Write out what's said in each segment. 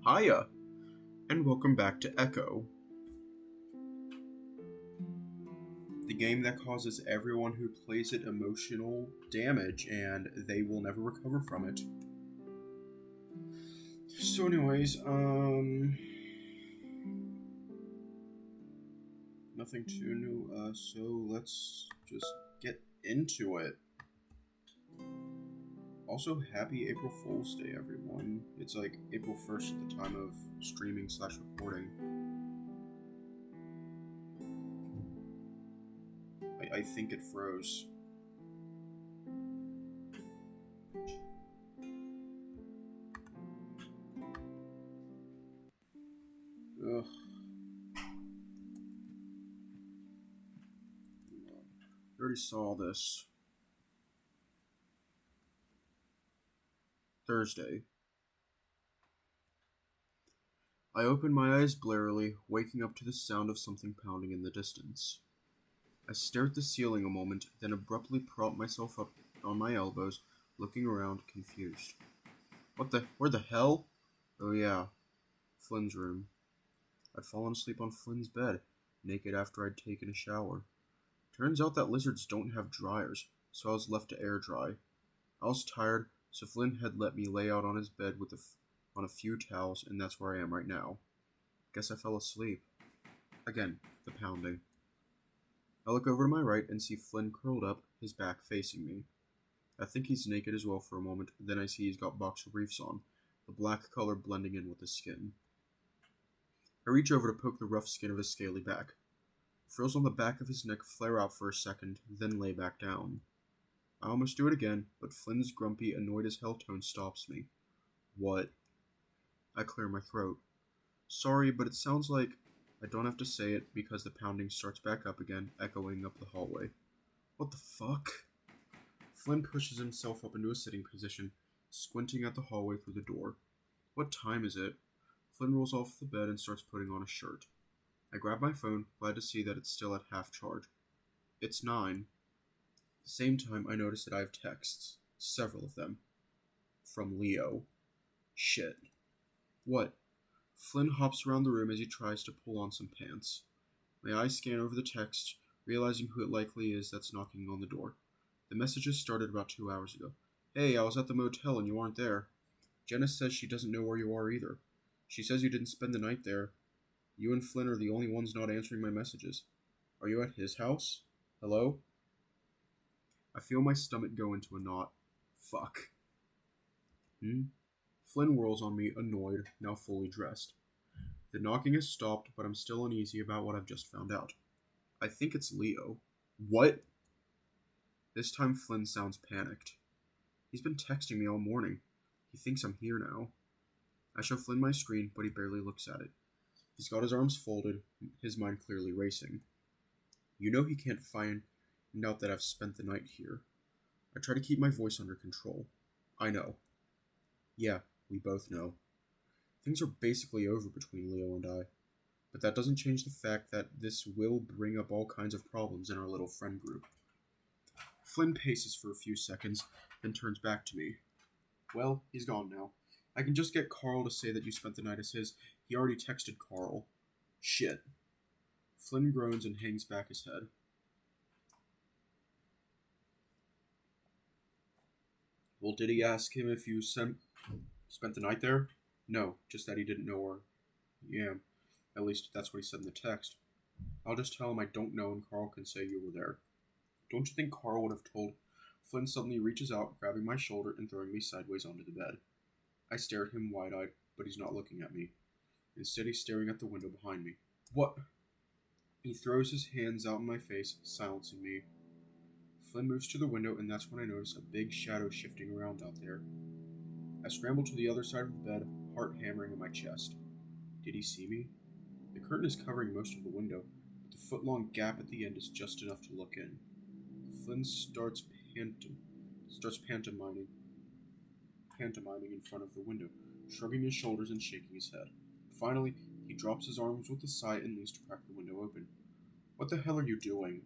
Hiya, and welcome back to Echo, the game that causes everyone who plays it emotional damage and they will never recover from it. So anyways, nothing too new, so let's just get into it. Also, happy April Fool's Day, everyone. It's like April 1st at the time of streaming/recording. I think it froze. Ugh. I already saw this. Thursday. I opened my eyes blearily, waking up to the sound of something pounding in the distance. I stared at the ceiling a moment, then abruptly propped myself up on my elbows, looking around, confused. Where the hell? Oh yeah, Flynn's room. I'd fallen asleep on Flynn's bed, naked after I'd taken a shower. Turns out that lizards don't have dryers, so I was left to air dry. I was tired, so Flynn had let me lay out on his bed on a few towels, and that's where I am right now. Guess I fell asleep. Again, the pounding. I look over to my right and see Flynn curled up, his back facing me. I think he's naked as well for a moment, then I see he's got boxer briefs on, the black color blending in with his skin. I reach over to poke the rough skin of his scaly back. Frills on the back of his neck flare out for a second, then lay back down. I almost do it again, but Flynn's grumpy, annoyed as hell tone stops me. What? I clear my throat. Sorry, but it sounds like I don't have to say it because the pounding starts back up again, echoing up the hallway. What the fuck? Flynn pushes himself up into a sitting position, squinting at the hallway through the door. What time is it? Flynn rolls off the bed and starts putting on a shirt. I grab my phone, glad to see that it's still at half charge. It's 9. At the same time, I notice that I have texts. Several of them. From Leo. Shit. What? Flynn hops around the room as he tries to pull on some pants. My eyes scan over the text, realizing who it likely is that's knocking on the door. The messages started about 2 hours ago. Hey, I was at the motel and you aren't there. Jenna says she doesn't know where you are either. She says you didn't spend the night there. You and Flynn are the only ones not answering my messages. Are you at his house? Hello? I feel my stomach go into a knot. Fuck. Flynn whirls on me, annoyed, now fully dressed. The knocking has stopped, but I'm still uneasy about what I've just found out. I think it's Leo. What? This time Flynn sounds panicked. He's been texting me all morning. He thinks I'm here now. I show Flynn my screen, but he barely looks at it. He's got his arms folded, his mind clearly racing. You know he can't find out that I've spent the night here. I try to keep my voice under control. I know. Yeah, we both know. Things are basically over between Leo and I. But that doesn't change the fact that this will bring up all kinds of problems in our little friend group. Flynn paces for a few seconds, then turns back to me. Well, he's gone now. I can just get Carl to say that you spent the night as his. He already texted Carl. Shit. Flynn groans and hangs back his head. Well, did he ask him if you spent the night there? No, just that he didn't know where. Yeah, at least that's what he said in the text. I'll just tell him I don't know and Carl can say you were there. Don't you think Carl would have told? Flynn suddenly reaches out, grabbing my shoulder and throwing me sideways onto the bed. I stare at him wide-eyed, but he's not looking at me. Instead, he's staring at the window behind me. What? He throws his hands out in my face, silencing me. Flynn moves to the window, and that's when I notice a big shadow shifting around out there. I scramble to the other side of the bed, heart hammering in my chest. Did he see me? The curtain is covering most of the window, but the foot-long gap at the end is just enough to look in. Flynn starts pantomiming in front of the window, shrugging his shoulders and shaking his head. Finally, he drops his arms with a sigh and leans to crack the window open. What the hell are you doing?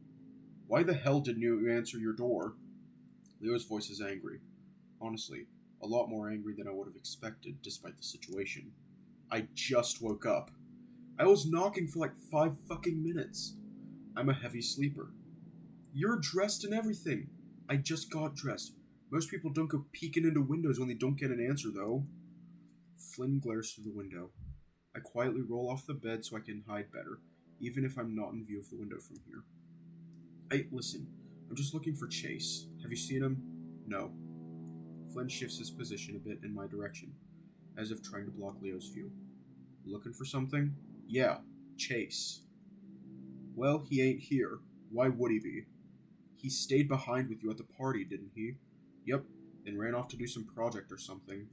Why the hell didn't you answer your door? Leo's voice is angry. Honestly, a lot more angry than I would have expected, despite the situation. I just woke up. I was knocking for like 5 fucking minutes. I'm a heavy sleeper. You're dressed and everything. I just got dressed. Most people don't go peeking into windows when they don't get an answer, though. Flynn glares through the window. I quietly roll off the bed so I can hide better, even if I'm not in view of the window from here. Hey, listen. I'm just looking for Chase. Have you seen him? No. Flynn shifts his position a bit in my direction, as if trying to block Leo's view. Looking for something? Yeah, Chase. Well, he ain't here. Why would he be? He stayed behind with you at the party, didn't he? Yep, then ran off to do some project or something.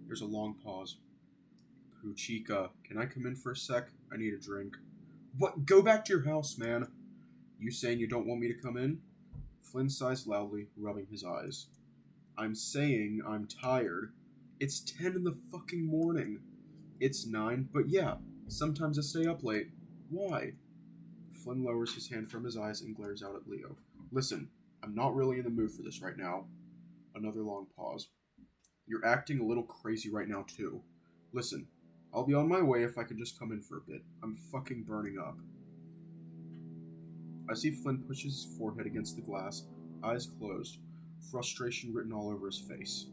There's a long pause. Puchica, can I come in for a sec? I need a drink. What? Go back to your house, man. You saying you don't want me to come in? Flynn sighs loudly, rubbing his eyes. I'm saying I'm tired. It's 10 in the fucking morning. It's 9, but yeah, sometimes I stay up late. Why? Flynn lowers his hand from his eyes and glares out at Leo. Listen, I'm not really in the mood for this right now. Another long pause. You're acting a little crazy right now, too. Listen, I'll be on my way if I can just come in for a bit. I'm fucking burning up. I see Flynn push his forehead against the glass, eyes closed, frustration written all over his face.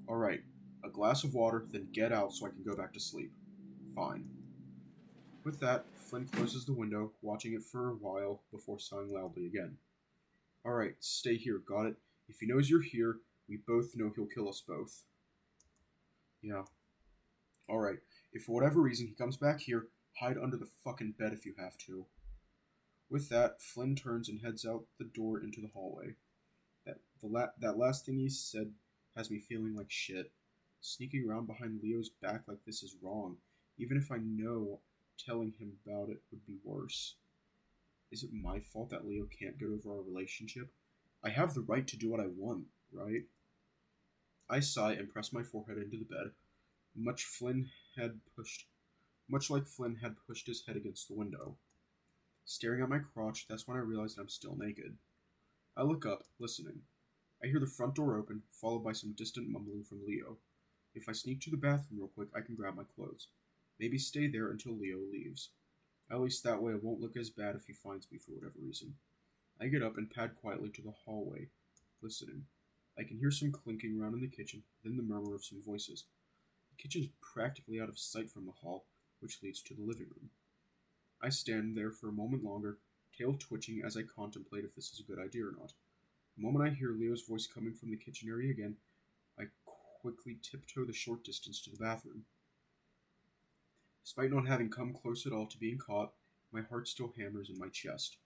Alright, a glass of water, then get out so I can go back to sleep. Fine. With that, Flynn closes the window, watching it for a while before sighing loudly again. Alright, stay here, got it? If he knows you're here, we both know he'll kill us both. Yeah. Alright, if for whatever reason he comes back here, hide under the fucking bed if you have to. With that, Flynn turns and heads out the door into the hallway. That last thing he said has me feeling like shit. Sneaking around behind Leo's back like this is wrong, even if I know telling him about it would be worse. Is it my fault that Leo can't get over our relationship? I have the right to do what I want, right? I sigh and press my forehead into the bed, much like Flynn had pushed his head against the window. Staring at my crotch, that's when I realize that I'm still naked. I look up, listening. I hear the front door open, followed by some distant mumbling from Leo. If I sneak to the bathroom real quick, I can grab my clothes. Maybe stay there until Leo leaves. At least that way it won't look as bad if he finds me for whatever reason. I get up and pad quietly to the hallway, listening. I can hear some clinking around in the kitchen, then the murmur of some voices. The kitchen is practically out of sight from the hall, which leads to the living room. I stand there for a moment longer, tail twitching as I contemplate if this is a good idea or not. The moment I hear Leo's voice coming from the kitchen area again, I quickly tiptoe the short distance to the bathroom. Despite not having come close at all to being caught, my heart still hammers in my chest.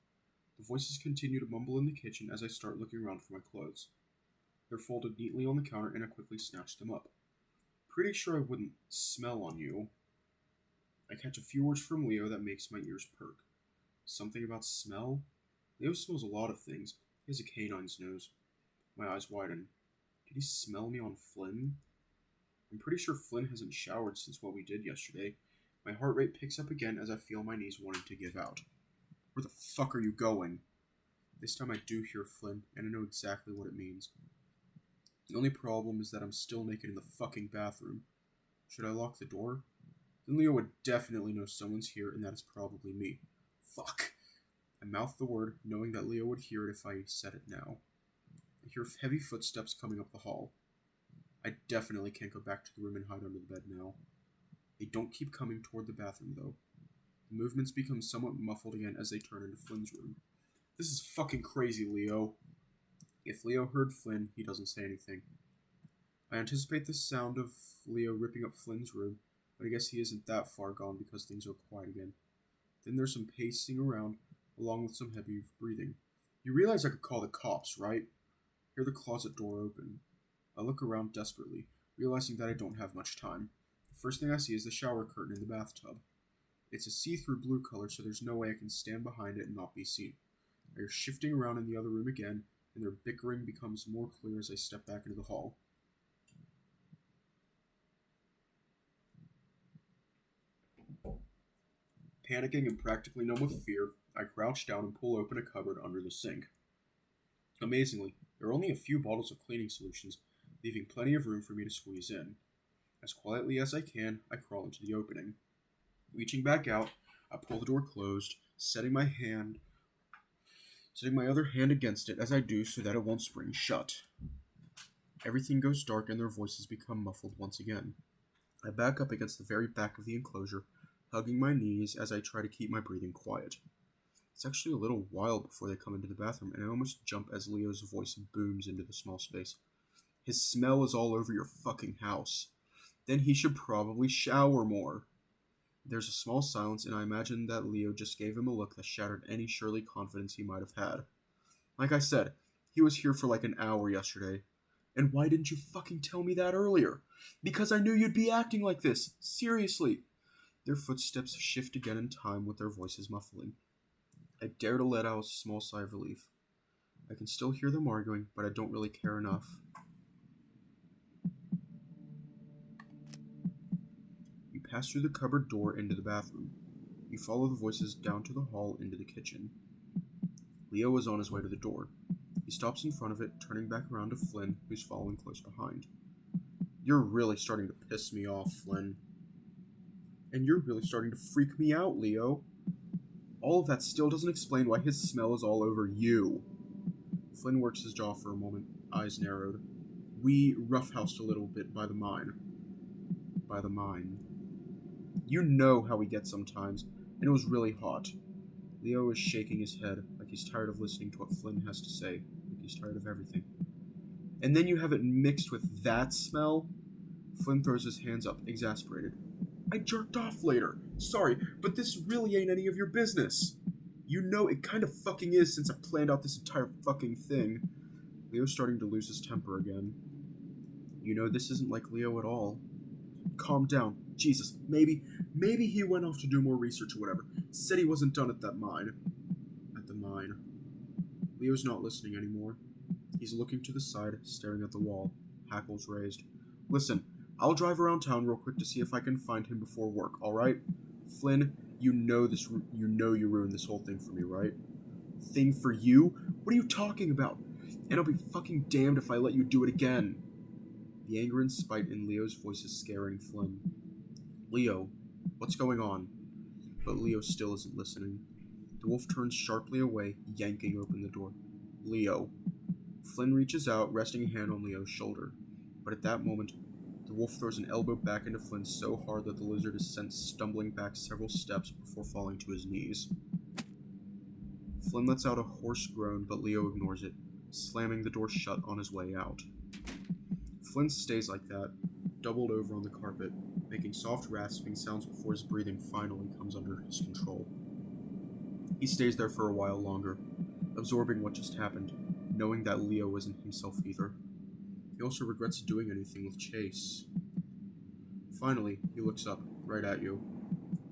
The voices continue to mumble in the kitchen as I start looking around for my clothes. They're folded neatly on the counter and I quickly snatch them up. Pretty sure I wouldn't smell on you. I catch a few words from Leo that makes my ears perk. Something about smell? Leo smells a lot of things. He has a canine's nose. My eyes widen. Did he smell me on Flynn? I'm pretty sure Flynn hasn't showered since what we did yesterday. My heart rate picks up again as I feel my knees wanting to give out. Where the fuck are you going? This time I do hear Flynn, and I know exactly what it means. The only problem is that I'm still naked in the fucking bathroom. Should I lock the door? Then Leo would definitely know someone's here, and that is probably me. Fuck. I mouth the word, knowing that Leo would hear it if I said it now. I hear heavy footsteps coming up the hall. I definitely can't go back to the room and hide under the bed now. They don't keep coming toward the bathroom, though. The movements become somewhat muffled again as they turn into Flynn's room. This is fucking crazy, Leo. If Leo heard Flynn, he doesn't say anything. I anticipate the sound of Leo ripping up Flynn's room, but I guess he isn't that far gone because things are quiet again. Then there's some pacing around, along with some heavy breathing. You realize I could call the cops, right? Hear the closet door open. I look around desperately, realizing that I don't have much time. The first thing I see is the shower curtain in the bathtub. It's a see-through blue color, so there's no way I can stand behind it and not be seen. They're shifting around in the other room again, and their bickering becomes more clear as I step back into the hall. Panicking and practically numb with fear, I crouch down and pull open a cupboard under the sink. Amazingly, there are only a few bottles of cleaning solutions, leaving plenty of room for me to squeeze in. As quietly as I can, I crawl into the opening. Reaching back out, I pull the door closed, setting my other hand against it as I do so that it won't spring shut. Everything goes dark and their voices become muffled once again. I back up against the very back of the enclosure, hugging my knees as I try to keep my breathing quiet. It's actually a little while before they come into the bathroom, and I almost jump as Leo's voice booms into the small space. His smell is all over your fucking house. Then he should probably shower more. There's a small silence, and I imagine that Leo just gave him a look that shattered any surely confidence he might have had. Like I said, he was here for like an hour yesterday. And why didn't you fucking tell me that earlier? Because I knew you'd be acting like this. Seriously. Their footsteps shift again in time with their voices muffling. I dare to let out a small sigh of relief. I can still hear them arguing, but I don't really care enough. You pass through the cupboard door into the bathroom. You follow the voices down to the hall into the kitchen. Leo is on his way to the door. He stops in front of it, turning back around to Flynn, who's following close behind. You're really starting to piss me off, Flynn. And you're really starting to freak me out, Leo. All of that still doesn't explain why his smell is all over you. Flynn works his jaw for a moment, eyes narrowed. We roughhoused a little bit by the mine. By the mine. You know how we get sometimes, and it was really hot. Leo is shaking his head, like he's tired of listening to what Flynn has to say, like he's tired of everything. And then you have it mixed with that smell? Flynn throws his hands up, exasperated. I jerked off later. Sorry, but this really ain't any of your business. You know it kind of fucking is since I planned out this entire fucking thing. Leo's starting to lose his temper again. You know this isn't like Leo at all. Calm down. Jesus, maybe he went off to do more research or whatever. Said he wasn't done at that mine. At the mine. Leo's not listening anymore. He's looking to the side, staring at the wall, hackles raised. Listen, I'll drive around town real quick to see if I can find him before work, alright? Flynn, you know you ruined this whole thing for me, right? Thing for you? What are you talking about? And I'll be fucking damned if I let you do it again. The anger and spite in Leo's voice is scaring Flynn. Leo, what's going on? But Leo still isn't listening. The wolf turns sharply away, yanking open the door. Leo. Flynn reaches out, resting a hand on Leo's shoulder. But at that moment, the wolf throws an elbow back into Flynn so hard that the lizard is sent stumbling back several steps before falling to his knees. Flynn lets out a hoarse groan, but Leo ignores it, slamming the door shut on his way out. Flynn stays like that, doubled over on the carpet, making soft rasping sounds before his breathing finally comes under his control. He stays there for a while longer, absorbing what just happened, knowing that Leo isn't himself either. He also regrets doing anything with Chase. Finally, he looks up, right at you.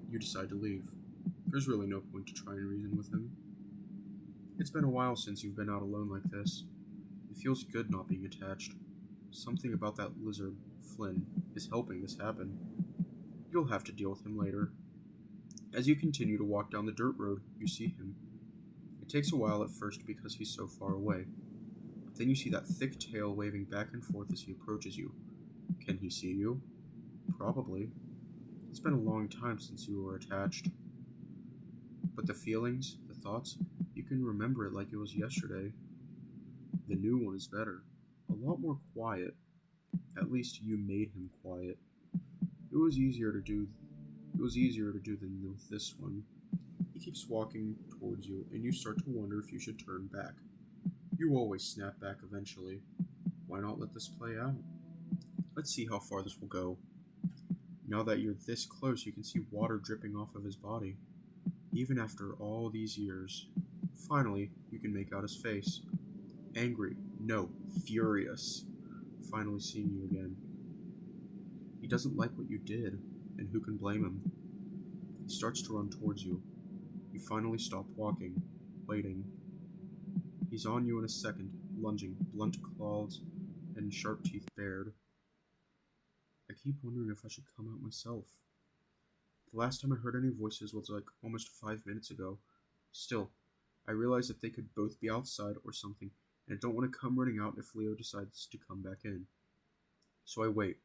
You decide to leave. There's really no point to try and reason with him. It's been a while since you've been out alone like this. It feels good not being attached. Something about that lizard, Flynn, is helping this happen. You'll have to deal with him later. As you continue to walk down the dirt road, you see him. It takes a while at first because he's so far away. But then you see that thick tail waving back and forth as he approaches you. Can he see you? Probably. It's been a long time since you were attached. But the feelings, the thoughts, you can remember it like it was yesterday. The new one is better. A lot more quiet. At least you made him quiet. It was easier to do than with this one. He keeps walking towards you, and you start to wonder if you should turn back. You always snap back eventually. Why not let this play out? Let's see how far this will go. Now that you're this close, you can see water dripping off of his body. Even after all these years. Finally, you can make out his face. Angry. No, furious. Finally seeing you again. He doesn't like what you did, and who can blame him? He starts to run towards you. You finally stop walking, waiting. He's on you in a second, lunging, blunt claws and sharp teeth bared. I keep wondering if I should come out myself. The last time I heard any voices was like almost 5 minutes ago. Still, I realize that they could both be outside or something, and I don't want to come running out if Leo decides to come back in. So I wait.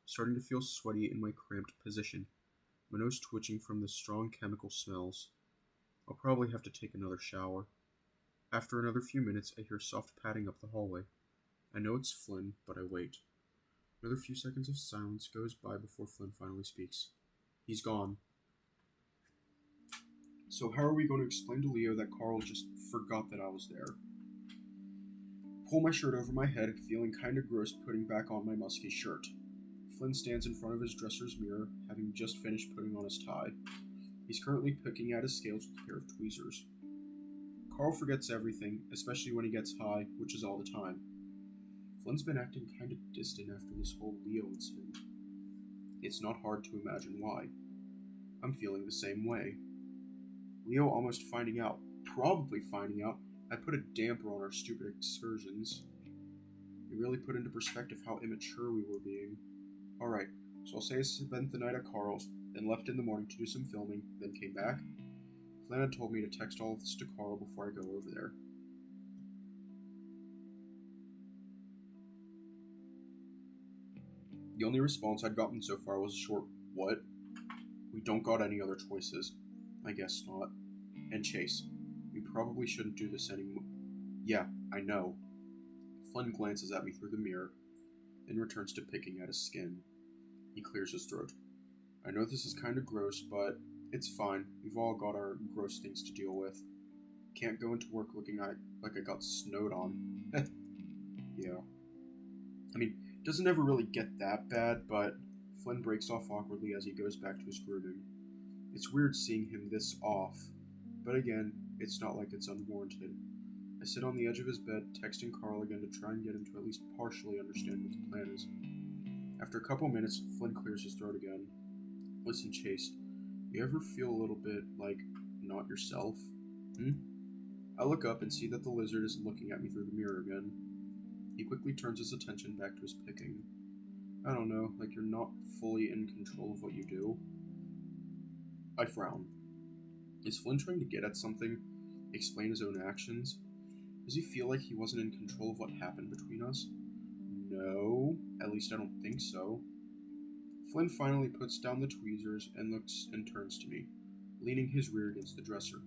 starting to feel sweaty in my cramped position, my nose twitching from the strong chemical smells. I'll probably have to take another shower. After another few minutes, I hear soft padding up the hallway. I know it's Flynn, but I wait. Another few seconds of silence goes by before Flynn finally speaks. He's gone. So how are we going to explain to Leo that Carl just forgot that I was there? Pull my shirt over my head, feeling kinda gross putting back on my musky shirt. Flynn stands in front of his dresser's mirror, having just finished putting on his tie. He's currently picking at his scales with a pair of tweezers. Carl forgets everything, especially when he gets high, which is all the time. Flynn's been acting kinda distant after this whole Leo incident. It's not hard to imagine why. I'm feeling the same way. Leo almost probably finding out, I put a damper on our stupid excursions. It really put into perspective how immature we were being. Alright, so I'll say I spent the night at Carl's, then left in the morning to do some filming, then came back. Flynn had told me to text all of this to Carl before I go over there. The only response I'd gotten so far was a short, "What?" We don't got any other choices. I guess not. And Chase, we probably shouldn't do this anymore. Yeah, I know. Flynn glances at me through the mirror, then returns to picking at his skin. He clears his throat. I know this is kinda gross, but it's fine. We've all got our gross things to deal with. Can't go into work looking like I got snowed on. Yeah. I mean, it doesn't ever really get that bad, but Flynn breaks off awkwardly as he goes back to his grooming. It's weird seeing him this off, but again, it's not like it's unwarranted. I sit on the edge of his bed, texting Carl again to try and get him to at least partially understand what the plan is. After a couple minutes, Flynn clears his throat again. Listen, Chase, you ever feel a little bit like not yourself? I look up and see that the lizard is looking at me through the mirror again. He quickly turns his attention back to his picking. I don't know, like you're not fully in control of what you do. I frown. Is Flynn trying to get at something? Explain his own actions? Does he feel like he wasn't in control of what happened between us? No, at least I don't think so. Flynn finally puts down the tweezers and looks and turns to me, leaning his rear against the dresser.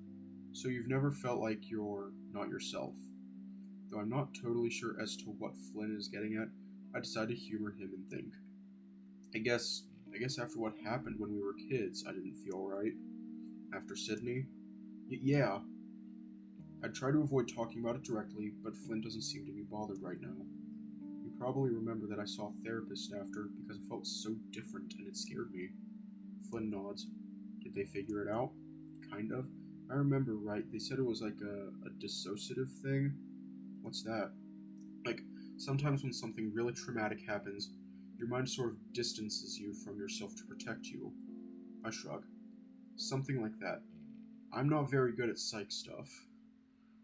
So you've never felt like you're not yourself? Though I'm not totally sure as to what Flynn is getting at, I decide to humor him and think. I guess after what happened when we were kids, I didn't feel right. After Sydney? Yeah. I'd try to avoid talking about it directly, but Flynn doesn't seem to be bothered right now. You probably remember that I saw a therapist after because it felt so different and it scared me. Flynn nods. Did they figure it out? Kind of. I remember right, they said it was like a dissociative thing. What's that? Like, sometimes when something really traumatic happens, your mind sort of distances you from yourself to protect you. I shrug. Something like that. I'm not very good at psych stuff.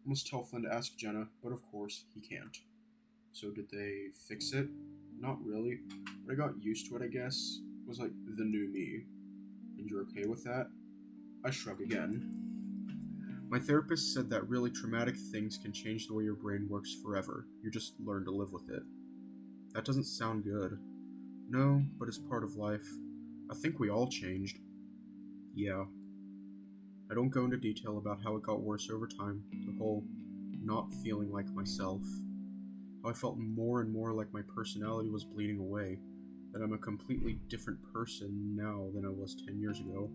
I must tell Flynn to ask Jenna, but of course, he can't. So did they fix it? Not really, but I got used to it, I guess. It was like the new me. And you're okay with that? I shrug again. My therapist said that really traumatic things can change the way your brain works forever. You just learn to live with it. That doesn't sound good. No, but it's part of life. I think we all changed. Yeah. I don't go into detail about how it got worse over time, the whole not feeling like myself. How I felt more and more like my personality was bleeding away, that I'm a completely different person now than I was 10 years ago.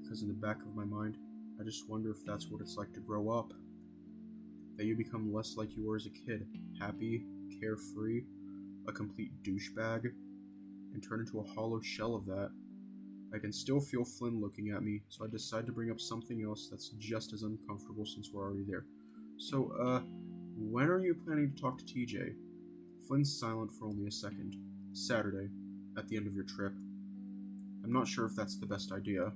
Because in the back of my mind, I just wonder if that's what it's like to grow up. That you become less like you were as a kid, happy, carefree, a complete douchebag, and turn into a hollow shell of that. I can still feel Flynn looking at me, so I decide to bring up something else that's just as uncomfortable since we're already there. So, when are you planning to talk to TJ? Flynn's silent for only a second. Saturday, at the end of your trip. I'm not sure if that's the best idea.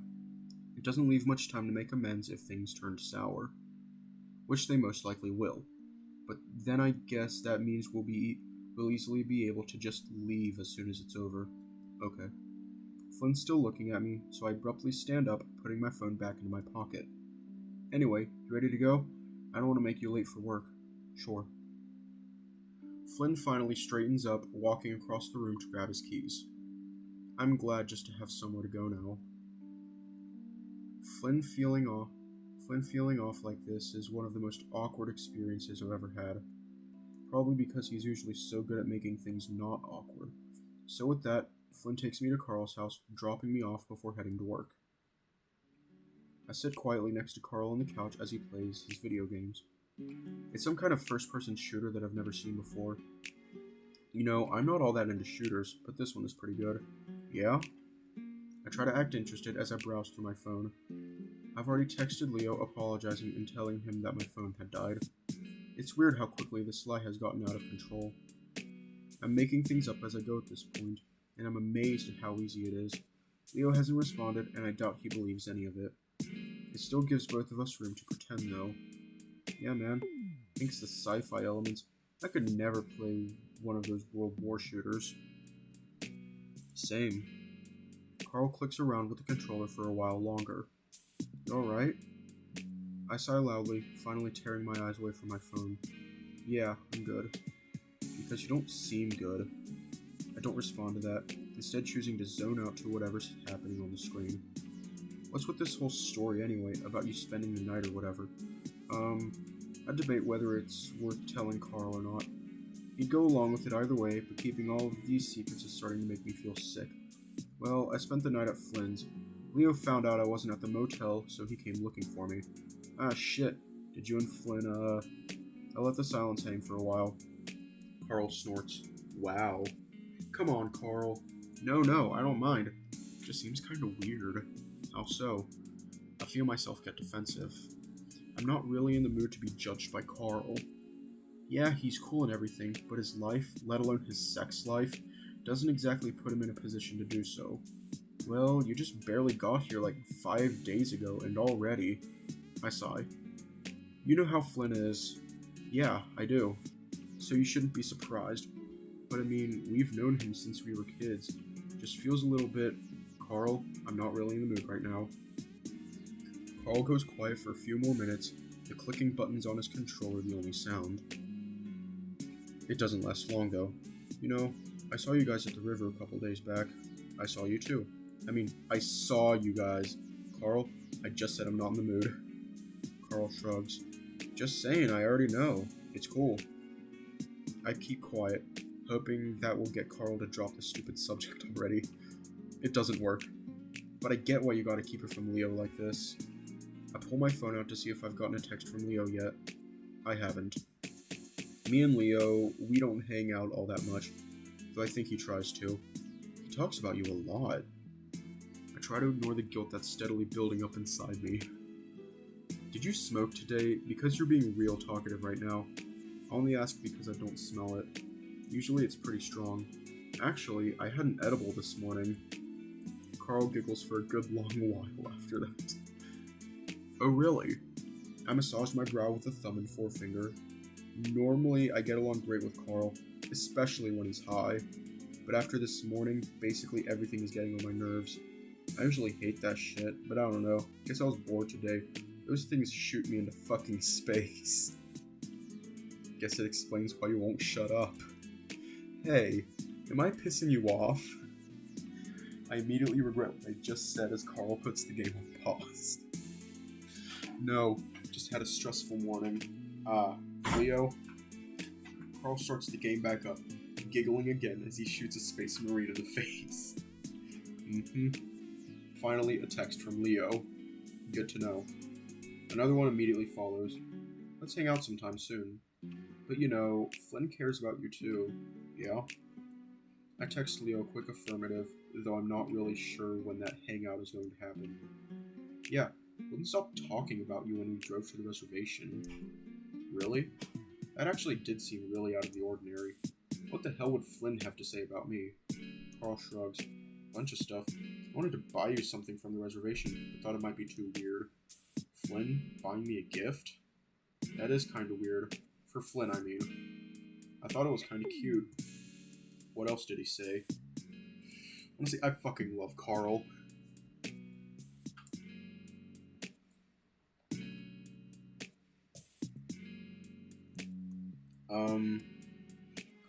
It doesn't leave much time to make amends if things turn sour. Which they most likely will. But then I guess that means we'll easily be able to just leave as soon as it's over. Okay. Flynn's still looking at me, so I abruptly stand up, putting my phone back into my pocket. Anyway, you ready to go? I don't want to make you late for work. Sure. Flynn finally straightens up, walking across the room to grab his keys. I'm glad just to have somewhere to go now. Flynn feeling off like this is one of the most awkward experiences I've ever had. Probably because he's usually so good at making things not awkward. So with that, Flynn takes me to Carl's house, dropping me off before heading to work. I sit quietly next to Carl on the couch as he plays his video games. It's some kind of first-person shooter that I've never seen before. You know, I'm not all that into shooters, but this one is pretty good. Yeah? I try to act interested as I browse through my phone. I've already texted Leo apologizing and telling him that my phone had died. It's weird how quickly this lie has gotten out of control. I'm making things up as I go at this point, and I'm amazed at how easy it is. Leo hasn't responded, and I doubt he believes any of it. It still gives both of us room to pretend, though. Yeah, man. I think it's the sci-fi elements. I could never play one of those World War shooters. Same. Carl clicks around with the controller for a while longer. You alright? I sigh loudly, finally tearing my eyes away from my phone. Yeah, I'm good. Because you don't seem good. I don't respond to that, instead choosing to zone out to whatever's happening on the screen. What's with this whole story anyway, about you spending the night or whatever? I debate whether it's worth telling Carl or not. He'd go along with it either way, but keeping all of these secrets is starting to make me feel sick. Well, I spent the night at Flynn's. Leo found out I wasn't at the motel, so he came looking for me. Ah, shit. Did you and Flynn, I let the silence hang for a while. Carl snorts. Wow. Come on, Carl. No, I don't mind. It just seems kinda weird. How so? I feel myself get defensive. I'm not really in the mood to be judged by Carl. Yeah, he's cool and everything, but his life, let alone his sex life, doesn't exactly put him in a position to do so. Well, you just barely got here like 5 days ago, and already... I sigh. You know how Flynn is. Yeah, I do. So you shouldn't be surprised. But I mean, we've known him since we were kids. Just feels a little bit... Carl, I'm not really in the mood right now. Carl goes quiet for a few more minutes, the clicking buttons on his controller the only sound. It doesn't last long though. You know, I saw you guys at the river a couple days back. I saw you too. I saw you guys. Carl, I just said I'm not in the mood. Carl shrugs. Just saying, I already know. It's cool. I keep quiet, hoping that will get Carl to drop the stupid subject already. It doesn't work. But I get why you gotta keep it from Leo like this. I pull my phone out to see if I've gotten a text from Leo yet. I haven't. Me and Leo, we don't hang out all that much, though I think he tries to. He talks about you a lot. I try to ignore the guilt that's steadily building up inside me. Did you smoke today? Because you're being real talkative right now. I only ask because I don't smell it. Usually it's pretty strong. Actually, I had an edible this morning. Carl giggles for a good long while after that. Oh really? I massage my brow with a thumb and forefinger. Normally, I get along great with Carl, especially when he's high. But after this morning, basically everything is getting on my nerves. I usually hate that shit, but I don't know. Guess I was bored today. Those things shoot me into fucking space. Guess it explains why you won't shut up. Hey, am I pissing you off? I immediately regret what I just said as Carl puts the game on pause. No, just had a stressful morning. Leo? Carl starts the game back up, giggling again as he shoots a space marine in the face. Finally, a text from Leo. Good to know. Another one immediately follows. Let's hang out sometime soon. But you know, Flynn cares about you too. Yeah? I text Leo a quick affirmative, though I'm not really sure when that hangout is going to happen. Yeah, wouldn't stop talking about you when we drove to the reservation. Really? That actually did seem really out of the ordinary. What the hell would Flynn have to say about me? Carl shrugs. Bunch of stuff. I wanted to buy you something from the reservation, but thought it might be too weird. Flynn buying me a gift? That is kinda weird. For Flynn, I mean. I thought it was kinda cute. What else did he say? Honestly, I fucking love Carl.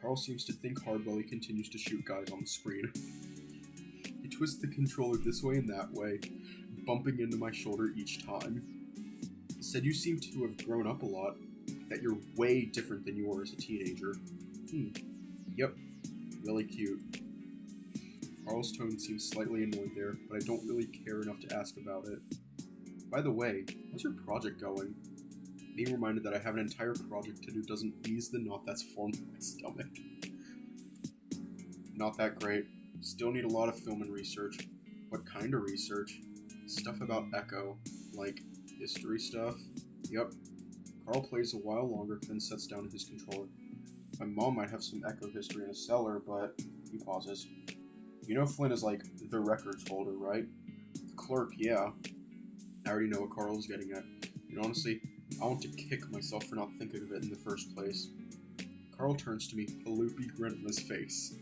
Carl seems to think hard while he continues to shoot guys on the screen. He twists the controller this way and that way, bumping into my shoulder each time. He said you seem to have grown up a lot, that you're way different than you were as a teenager. Yep, really cute. Carl's tone seems slightly annoyed there, but I don't really care enough to ask about it. By the way, how's your project going? Being reminded that I have an entire project to do doesn't ease the knot that's formed in my stomach. Not that great. Still need a lot of film and research. What kind of research? Stuff about Echo, like history stuff. Yep. Carl plays a while longer, then sets down his controller. My mom might have some Echo history in a cellar, but he pauses. You know Flynn is like the records holder, right? The clerk, yeah. I already know what Carl is getting at. And honestly, I want to kick myself for not thinking of it in the first place. Carl turns to me, a loopy grin on his face.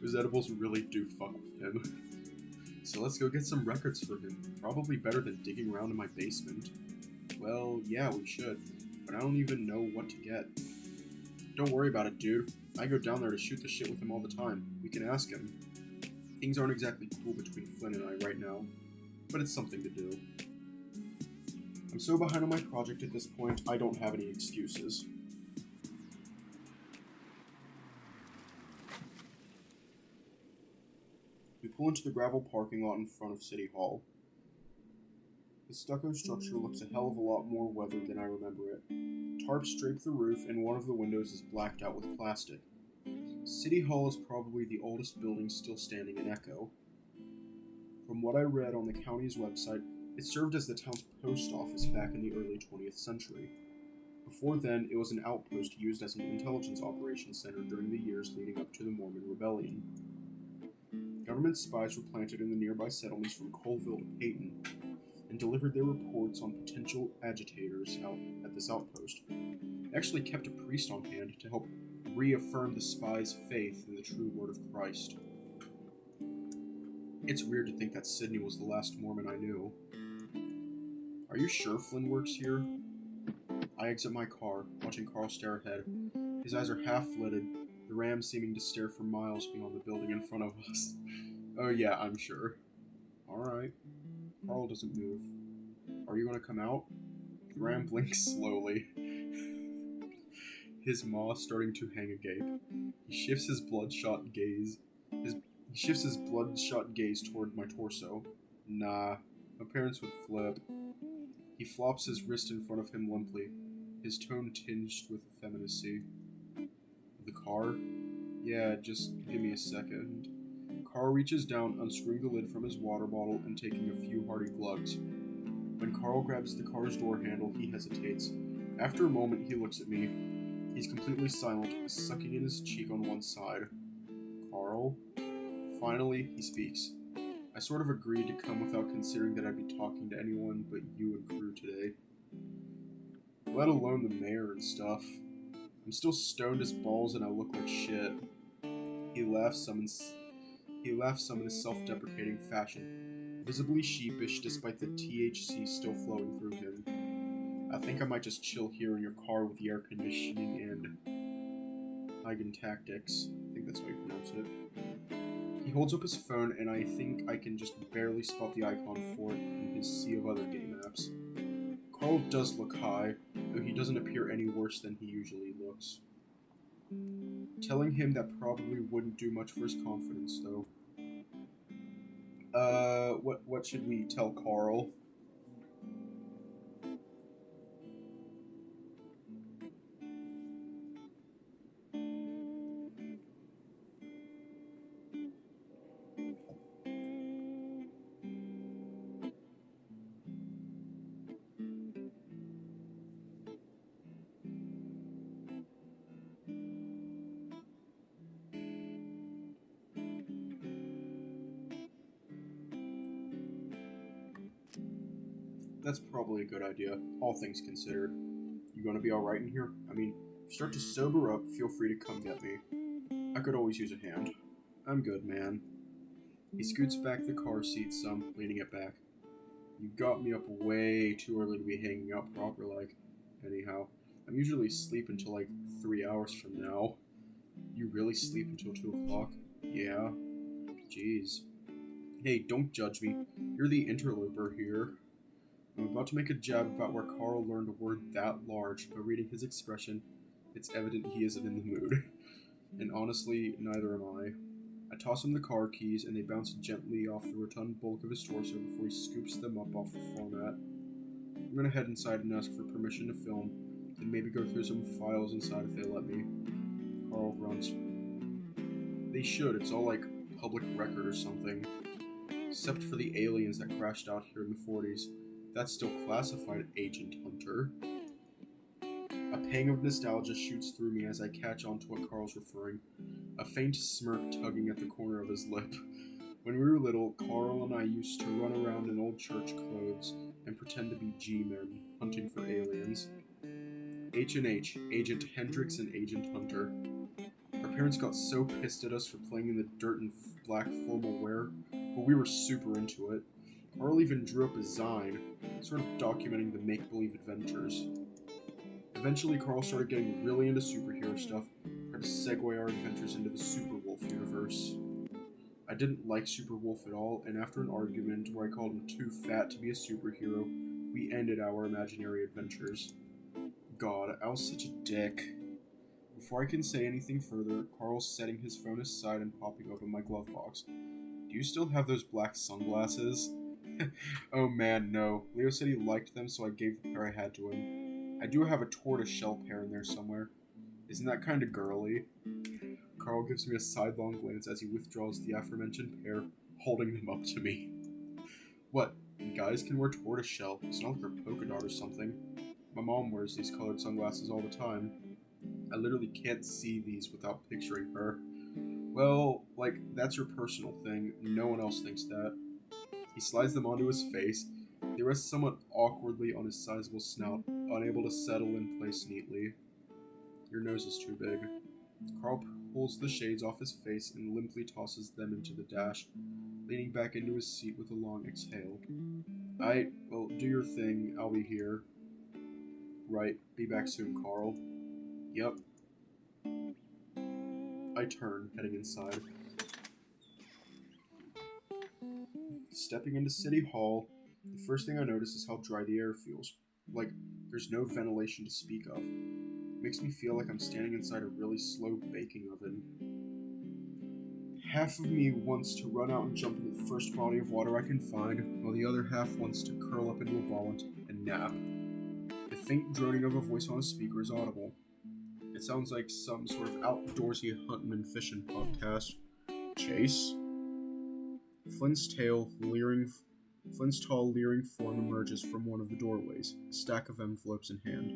Those edibles really do fuck with him. So let's go get some records for him. Probably better than digging around in my basement. Well, yeah, we should. But I don't even know what to get. Don't worry about it, dude. I go down there to shoot the shit with him all the time. We can ask him. Things aren't exactly cool between Flynn and I right now, but it's something to do. I'm so behind on my project at this point, I don't have any excuses. We pull into the gravel parking lot in front of City Hall. The stucco structure looks a hell of a lot more weathered than I remember it. Tarps drape the roof, and one of the windows is blacked out with plastic. City Hall is probably the oldest building still standing in Echo. From what I read on the county's website, it served as the town's post office back in the early 20th century. Before then, it was an outpost used as an intelligence operations center during the years leading up to the Mormon Rebellion. Government spies were planted in the nearby settlements from Colville to Peyton, and delivered their reports on potential agitators out at this outpost. They actually kept a priest on hand to help reaffirm the spies' faith in the true word of Christ. It's weird to think that Sydney was the last Mormon I knew. Are you sure Flynn works here? I exit my car, watching Carl stare ahead. His eyes are half-lidded, the ram seeming to stare for miles beyond the building in front of us. Oh yeah, I'm sure. Alright. Carl doesn't move. Are you gonna come out? The ram blinks slowly, his maw starting to hang agape. He shifts his bloodshot gaze toward my torso. Nah, my parents would flip. He flops his wrist in front of him limply, his tone tinged with effeminacy. The car? Yeah, just give me a second. Carl reaches down, unscrewing the lid from his water bottle and taking a few hearty glugs. When Carl grabs the car's door handle, he hesitates. After a moment, he looks at me. He's completely silent, sucking in his cheek on one side. Carl? Finally, he speaks. I sort of agreed to come without considering that I'd be talking to anyone but you and crew today. Let alone the mayor and stuff. I'm still stoned as balls and I look like shit. He laughs some in a self-deprecating fashion, visibly sheepish despite the THC still flowing through him. I think I might just chill here in your car with the air conditioning and Hagen Tactics. I think that's how you pronounce it. He holds up his phone, and I think I can just barely spot the icon for it in his sea of other game apps. Carl does look high, though he doesn't appear any worse than he usually looks. Telling him that probably wouldn't do much for his confidence, though. What should we tell Carl? That's probably a good idea, all things considered. You gonna be alright in here? I mean, start to sober up, feel free to come get me. I could always use a hand. I'm good, man. He scoots back the car seat some, leaning it back. You got me up way too early to be hanging out proper like. Anyhow, I'm usually asleep until like 3 hours from now. You really sleep until 2 o'clock? Yeah. Jeez. Hey, don't judge me. You're the interloper here. I'm about to make a jab about where Carl learned a word that large, but reading his expression, it's evident he isn't in the mood. And honestly, neither am I. I toss him the car keys, and they bounce gently off the rotund bulk of his torso before he scoops them up off the floor mat. I'm gonna head inside and ask for permission to film, and maybe go through some files inside if they let me. Carl grunts. They should, it's all like public record or something. Except for the aliens that crashed out here in the 40s. That's still classified Agent Hunter. A pang of nostalgia shoots through me as I catch on to what Carl's referring. A faint smirk tugging at the corner of his lip. When we were little, Carl and I used to run around in old church clothes and pretend to be G-men, hunting for aliens. H&H, Agent Hendrix and Agent Hunter. Our parents got so pissed at us for playing in the dirt and black formal wear, but we were super into it. Carl even drew up a zine, sort of documenting the make-believe adventures. Eventually, Carl started getting really into superhero stuff, tried to segue our adventures into the Superwolf universe. I didn't like Superwolf at all, and after an argument where I called him too fat to be a superhero, we ended our imaginary adventures. God, I was such a dick. Before I can say anything further, Carl's setting his phone aside and popping open my glove box. Do you still have those black sunglasses? Oh man, no. Leo said he liked them, so I gave the pair I had to him. I do have a tortoise-shell pair in there somewhere. Isn't that kinda girly? Carl gives me a sidelong glance as he withdraws the aforementioned pair, holding them up to me. What? Guys can wear tortoise-shell. It's not like they're polka dot or something. My mom wears these colored sunglasses all the time. I literally can't see these without picturing her. Well, like, that's your personal thing. No one else thinks that. He slides them onto his face. They rest somewhat awkwardly on his sizable snout, unable to settle in place neatly. Your nose is too big. Carl pulls the shades off his face and limply tosses them into the dash, leaning back into his seat with a long exhale. Well, do your thing. I'll be here. Right. Be back soon, Carl. Yep. I turn, heading inside. Stepping into City Hall, the first thing I notice is how dry the air feels. Like, there's no ventilation to speak of. It makes me feel like I'm standing inside a really slow baking oven. Half of me wants to run out and jump into the first body of water I can find, while the other half wants to curl up into a ball and nap. The faint droning of a voice on a speaker is audible. It sounds like some sort of outdoorsy hunting and fishing podcast. Chase? Flynn's tall, leering form emerges from one of the doorways, a stack of envelopes in hand.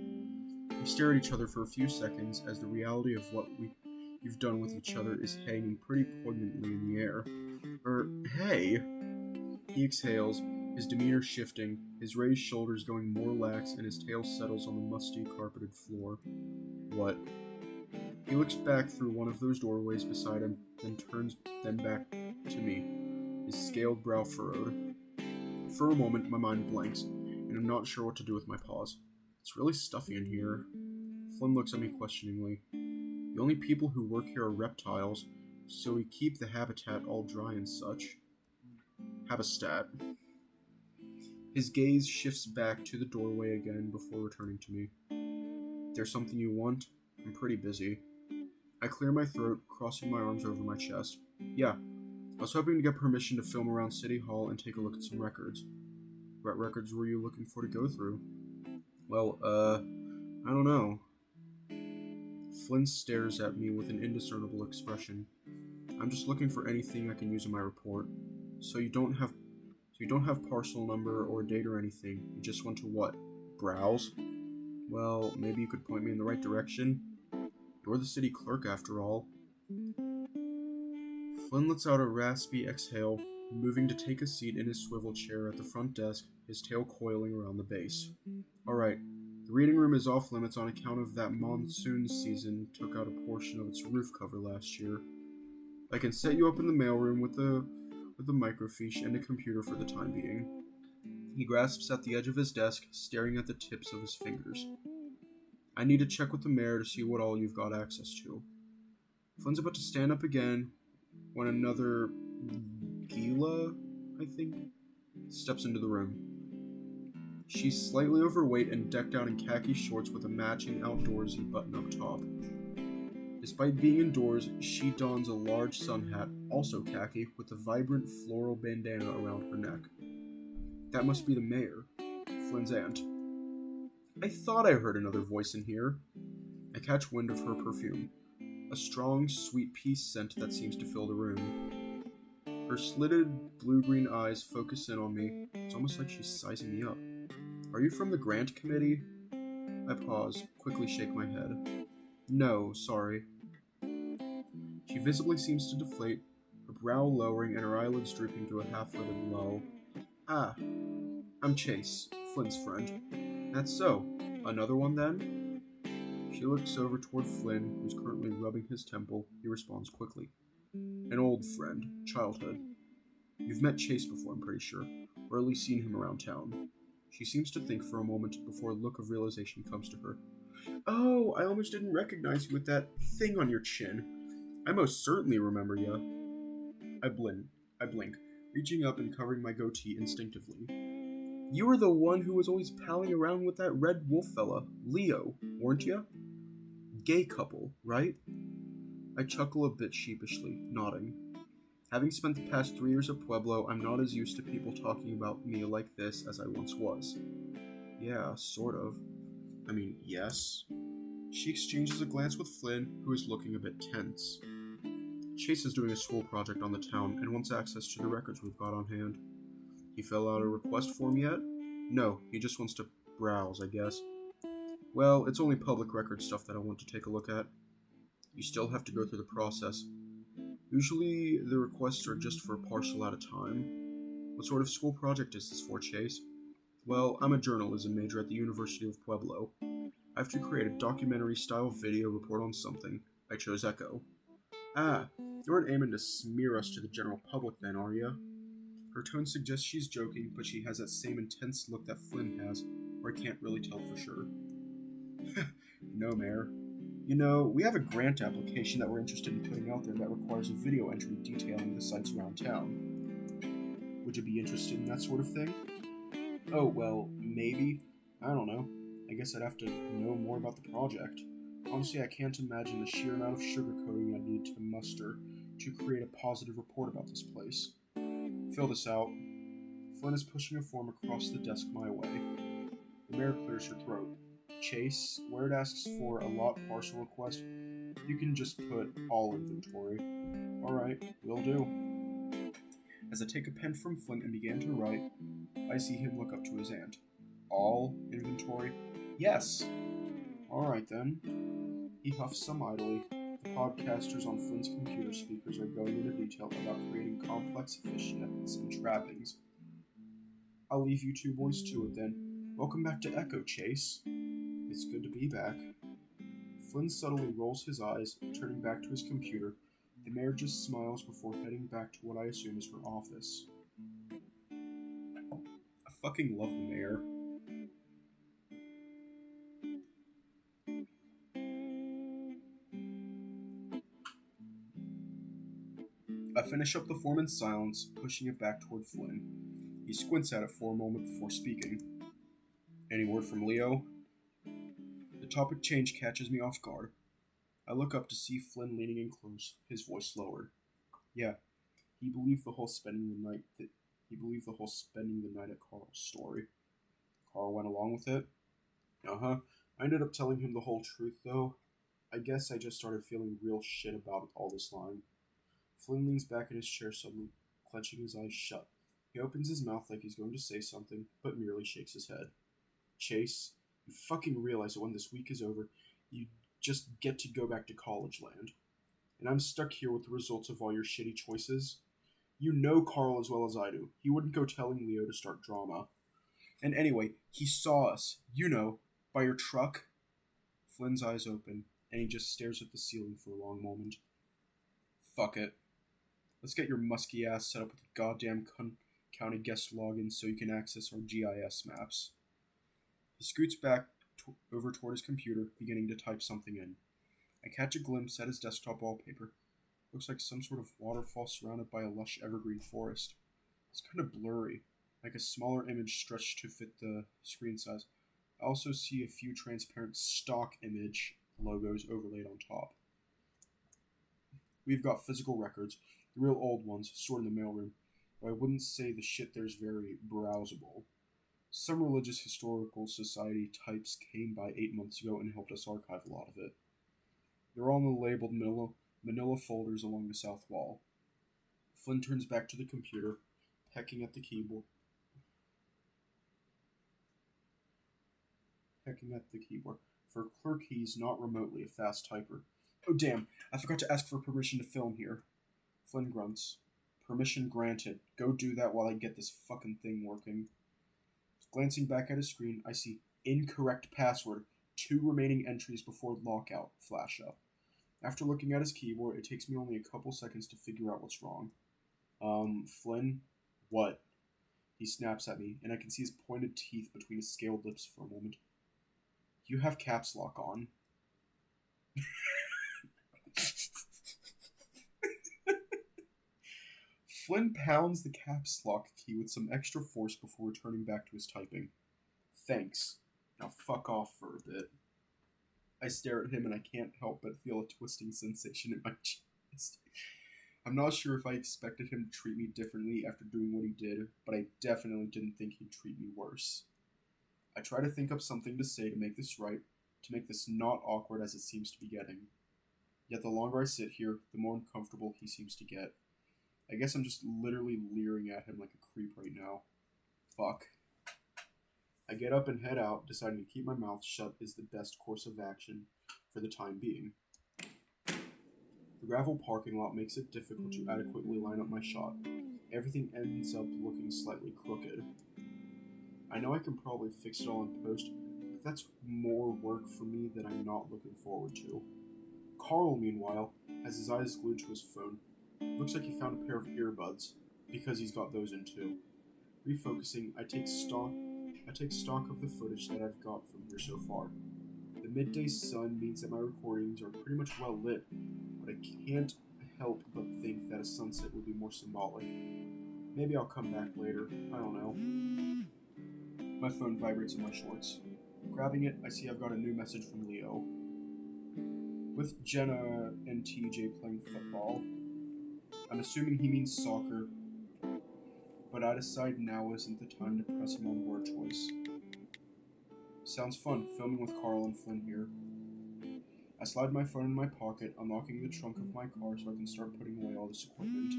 We stare at each other for a few seconds as the reality of what we've done with each other is hanging pretty poignantly in the air. Hey! He exhales, his demeanor shifting, his raised shoulders going more lax, and his tail settles on the musty, carpeted floor. What? He looks back through one of those doorways beside him, then turns them back to me, his scaled brow furrowed. For a moment, my mind blanks, and I'm not sure what to do with my paws. It's really stuffy in here. Flynn looks at me questioningly. The only people who work here are reptiles, so we keep the habitat all dry and such. Habistat. His gaze shifts back to the doorway again before returning to me. There's something you want? I'm pretty busy. I clear my throat, crossing my arms over my chest. Yeah, I was hoping to get permission to film around City Hall and take a look at some records. What records were you looking for to go through? Well, I don't know. Flynn stares at me with an indiscernible expression. I'm just looking for anything I can use in my report. So you don't have parcel number or date or anything. You just want to what? Browse? Well, maybe you could point me in the right direction. You're the city clerk after all. Flynn lets out a raspy exhale, moving to take a seat in his swivel chair at the front desk, his tail coiling around the base. Alright, the reading room is off limits on account of that monsoon season took out a portion of its roof cover last year. I can set you up in the mailroom with a microfiche and a computer for the time being. He grasps at the edge of his desk, staring at the tips of his fingers. I need to check with the mayor to see what all you've got access to. Flynn's about to stand up again when another Gila, I think, steps into the room. She's slightly overweight and decked out in khaki shorts with a matching outdoorsy button-up top. Despite being indoors, she dons a large sun hat, also khaki, with a vibrant floral bandana around her neck. That must be the mayor, Flynn's aunt. I thought I heard another voice in here. I catch wind of her perfume, a strong, sweet pea scent that seems to fill the room. Her slitted, blue-green eyes focus in on me. It's almost like she's sizing me up. Are you from the grant committee? I pause, quickly shake my head. No, sorry. She visibly seems to deflate, her brow lowering and her eyelids drooping to a half-lidded lull. Ah, I'm Chase, Flynn's friend. That's so. Another one then? She looks over toward Flynn, who's currently rubbing his temple. He responds quickly. An old friend, childhood. You've met Chase before, I'm pretty sure, or at least seen him around town. She seems to think for a moment before a look of realization comes to her. Oh, I almost didn't recognize you with that thing on your chin. I most certainly remember you. I blink, reaching up and covering my goatee instinctively. You were the one who was always palling around with that red wolf fella, Leo, weren't you? Gay couple, right? I chuckle a bit sheepishly, nodding. Having spent the past 3 years at Pueblo, I'm not as used to people talking about me like this as I once was. Yeah, sort of. I mean, yes. She exchanges a glance with Flynn, who is looking a bit tense. Chase is doing a school project on the town and wants access to the records we've got on hand. He fill out a request form yet? No, he just wants to browse, I guess. Well, it's only public record stuff that I want to take a look at. You still have to go through the process. Usually, the requests are just for a parcel at a time. What sort of school project is this for, Chase? Well, I'm a journalism major at the University of Pueblo. I have to create a documentary-style video report on something. I chose Echo. Ah, you aren't aiming to smear us to the general public then, are you? Her tone suggests she's joking, but she has that same intense look that Flynn has, where I can't really tell for sure. No, Mayor. You know, we have a grant application that we're interested in putting out there that requires a video entry detailing the sites around town. Would you be interested in that sort of thing? Oh, well, maybe. I don't know. I guess I'd have to know more about the project. Honestly, I can't imagine the sheer amount of sugarcoating I'd need to muster to create a positive report about this place. Fill this out. Flynn is pushing a form across the desk my way. The mayor clears her throat. Chase, where it asks for a lot parcel request, you can just put all inventory. Alright, will do. As I take a pen from Flynn and begin to write, I see him look up to his aunt. All inventory? Yes! Alright then. He huffs some idly. The podcasters on Flynn's computer speakers are going into detail about creating complex fish nets and trappings. I'll leave you two boys to it then. Welcome back to Echo, Chase. It's good to be back. Flynn subtly rolls his eyes, turning back to his computer. The mayor just smiles before heading back to what I assume is her office. I fucking love the mayor. I finish up the form in silence, pushing it back toward Flynn. He squints at it for a moment before speaking. Any word from Leo? The topic change catches me off guard. I look up to see Flynn leaning in close, his voice lowered. Yeah, he believed the whole spending the night at Carl's story. Carl went along with it? Uh-huh. I ended up telling him the whole truth, though. I guess I just started feeling real shit about all this lying. Flynn leans back in his chair suddenly, clenching his eyes shut. He opens his mouth like he's going to say something, but merely shakes his head. Chase, you fucking realize that when this week is over, you just get to go back to college land. And I'm stuck here with the results of all your shitty choices. You know Carl as well as I do. He wouldn't go telling Leo to start drama. And anyway, he saw us, you know, by your truck. Flynn's eyes open, and he just stares at the ceiling for a long moment. Fuck it. Let's get your musky ass set up with a goddamn county guest login so you can access our GIS maps. He scoots back over toward his computer, beginning to type something in. I catch a glimpse at his desktop wallpaper. Looks like some sort of waterfall surrounded by a lush evergreen forest. It's kind of blurry, like a smaller image stretched to fit the screen size. I also see a few transparent stock image logos overlaid on top. We've got physical records, the real old ones, stored in the mailroom, though I wouldn't say the shit there's very browsable. Some religious historical society types came by 8 months ago and helped us archive a lot of it. They're all in the labeled manila folders along the south wall. Flynn turns back to the computer, pecking at the keyboard. For a clerk, he's not remotely a fast typer. Oh damn, I forgot to ask for permission to film here. Flynn grunts. Permission granted. Go do that while I get this fucking thing working. Glancing back at his screen, I see incorrect password. 2 remaining entries before lockout flash up. After looking at his keyboard, it takes me only a couple seconds to figure out what's wrong. Flynn? What? He snaps at me, and I can see his pointed teeth between his scaled lips for a moment. You have caps lock on. Flynn pounds the caps lock key with some extra force before returning back to his typing. Thanks. Now fuck off for a bit. I stare at him and I can't help but feel a twisting sensation in my chest. I'm not sure if I expected him to treat me differently after doing what he did, but I definitely didn't think he'd treat me worse. I try to think up something to say to make this right, to make this not awkward as it seems to be getting. Yet the longer I sit here, the more uncomfortable he seems to get. I guess I'm just literally leering at him like a creep right now. Fuck. I get up and head out, deciding to keep my mouth shut is the best course of action for the time being. The gravel parking lot makes it difficult to adequately line up my shot. Everything ends up looking slightly crooked. I know I can probably fix it all in post, but that's more work for me that I'm not looking forward to. Carl, meanwhile, has his eyes glued to his phone. Looks like he found a pair of earbuds, because he's got those in too. Refocusing, I take stock of the footage that I've got from here so far. The midday sun means that my recordings are pretty much well lit, but I can't help but think that a sunset would be more symbolic. Maybe I'll come back later, I don't know. My phone vibrates in my shorts. Grabbing it, I see I've got a new message from Leo. With Jenna and TJ playing football. I'm assuming he means soccer, but I decide now isn't the time to press him on word choice. Sounds fun, filming with Carl and Flynn here. I slide my phone in my pocket, unlocking the trunk of my car so I can start putting away all this equipment.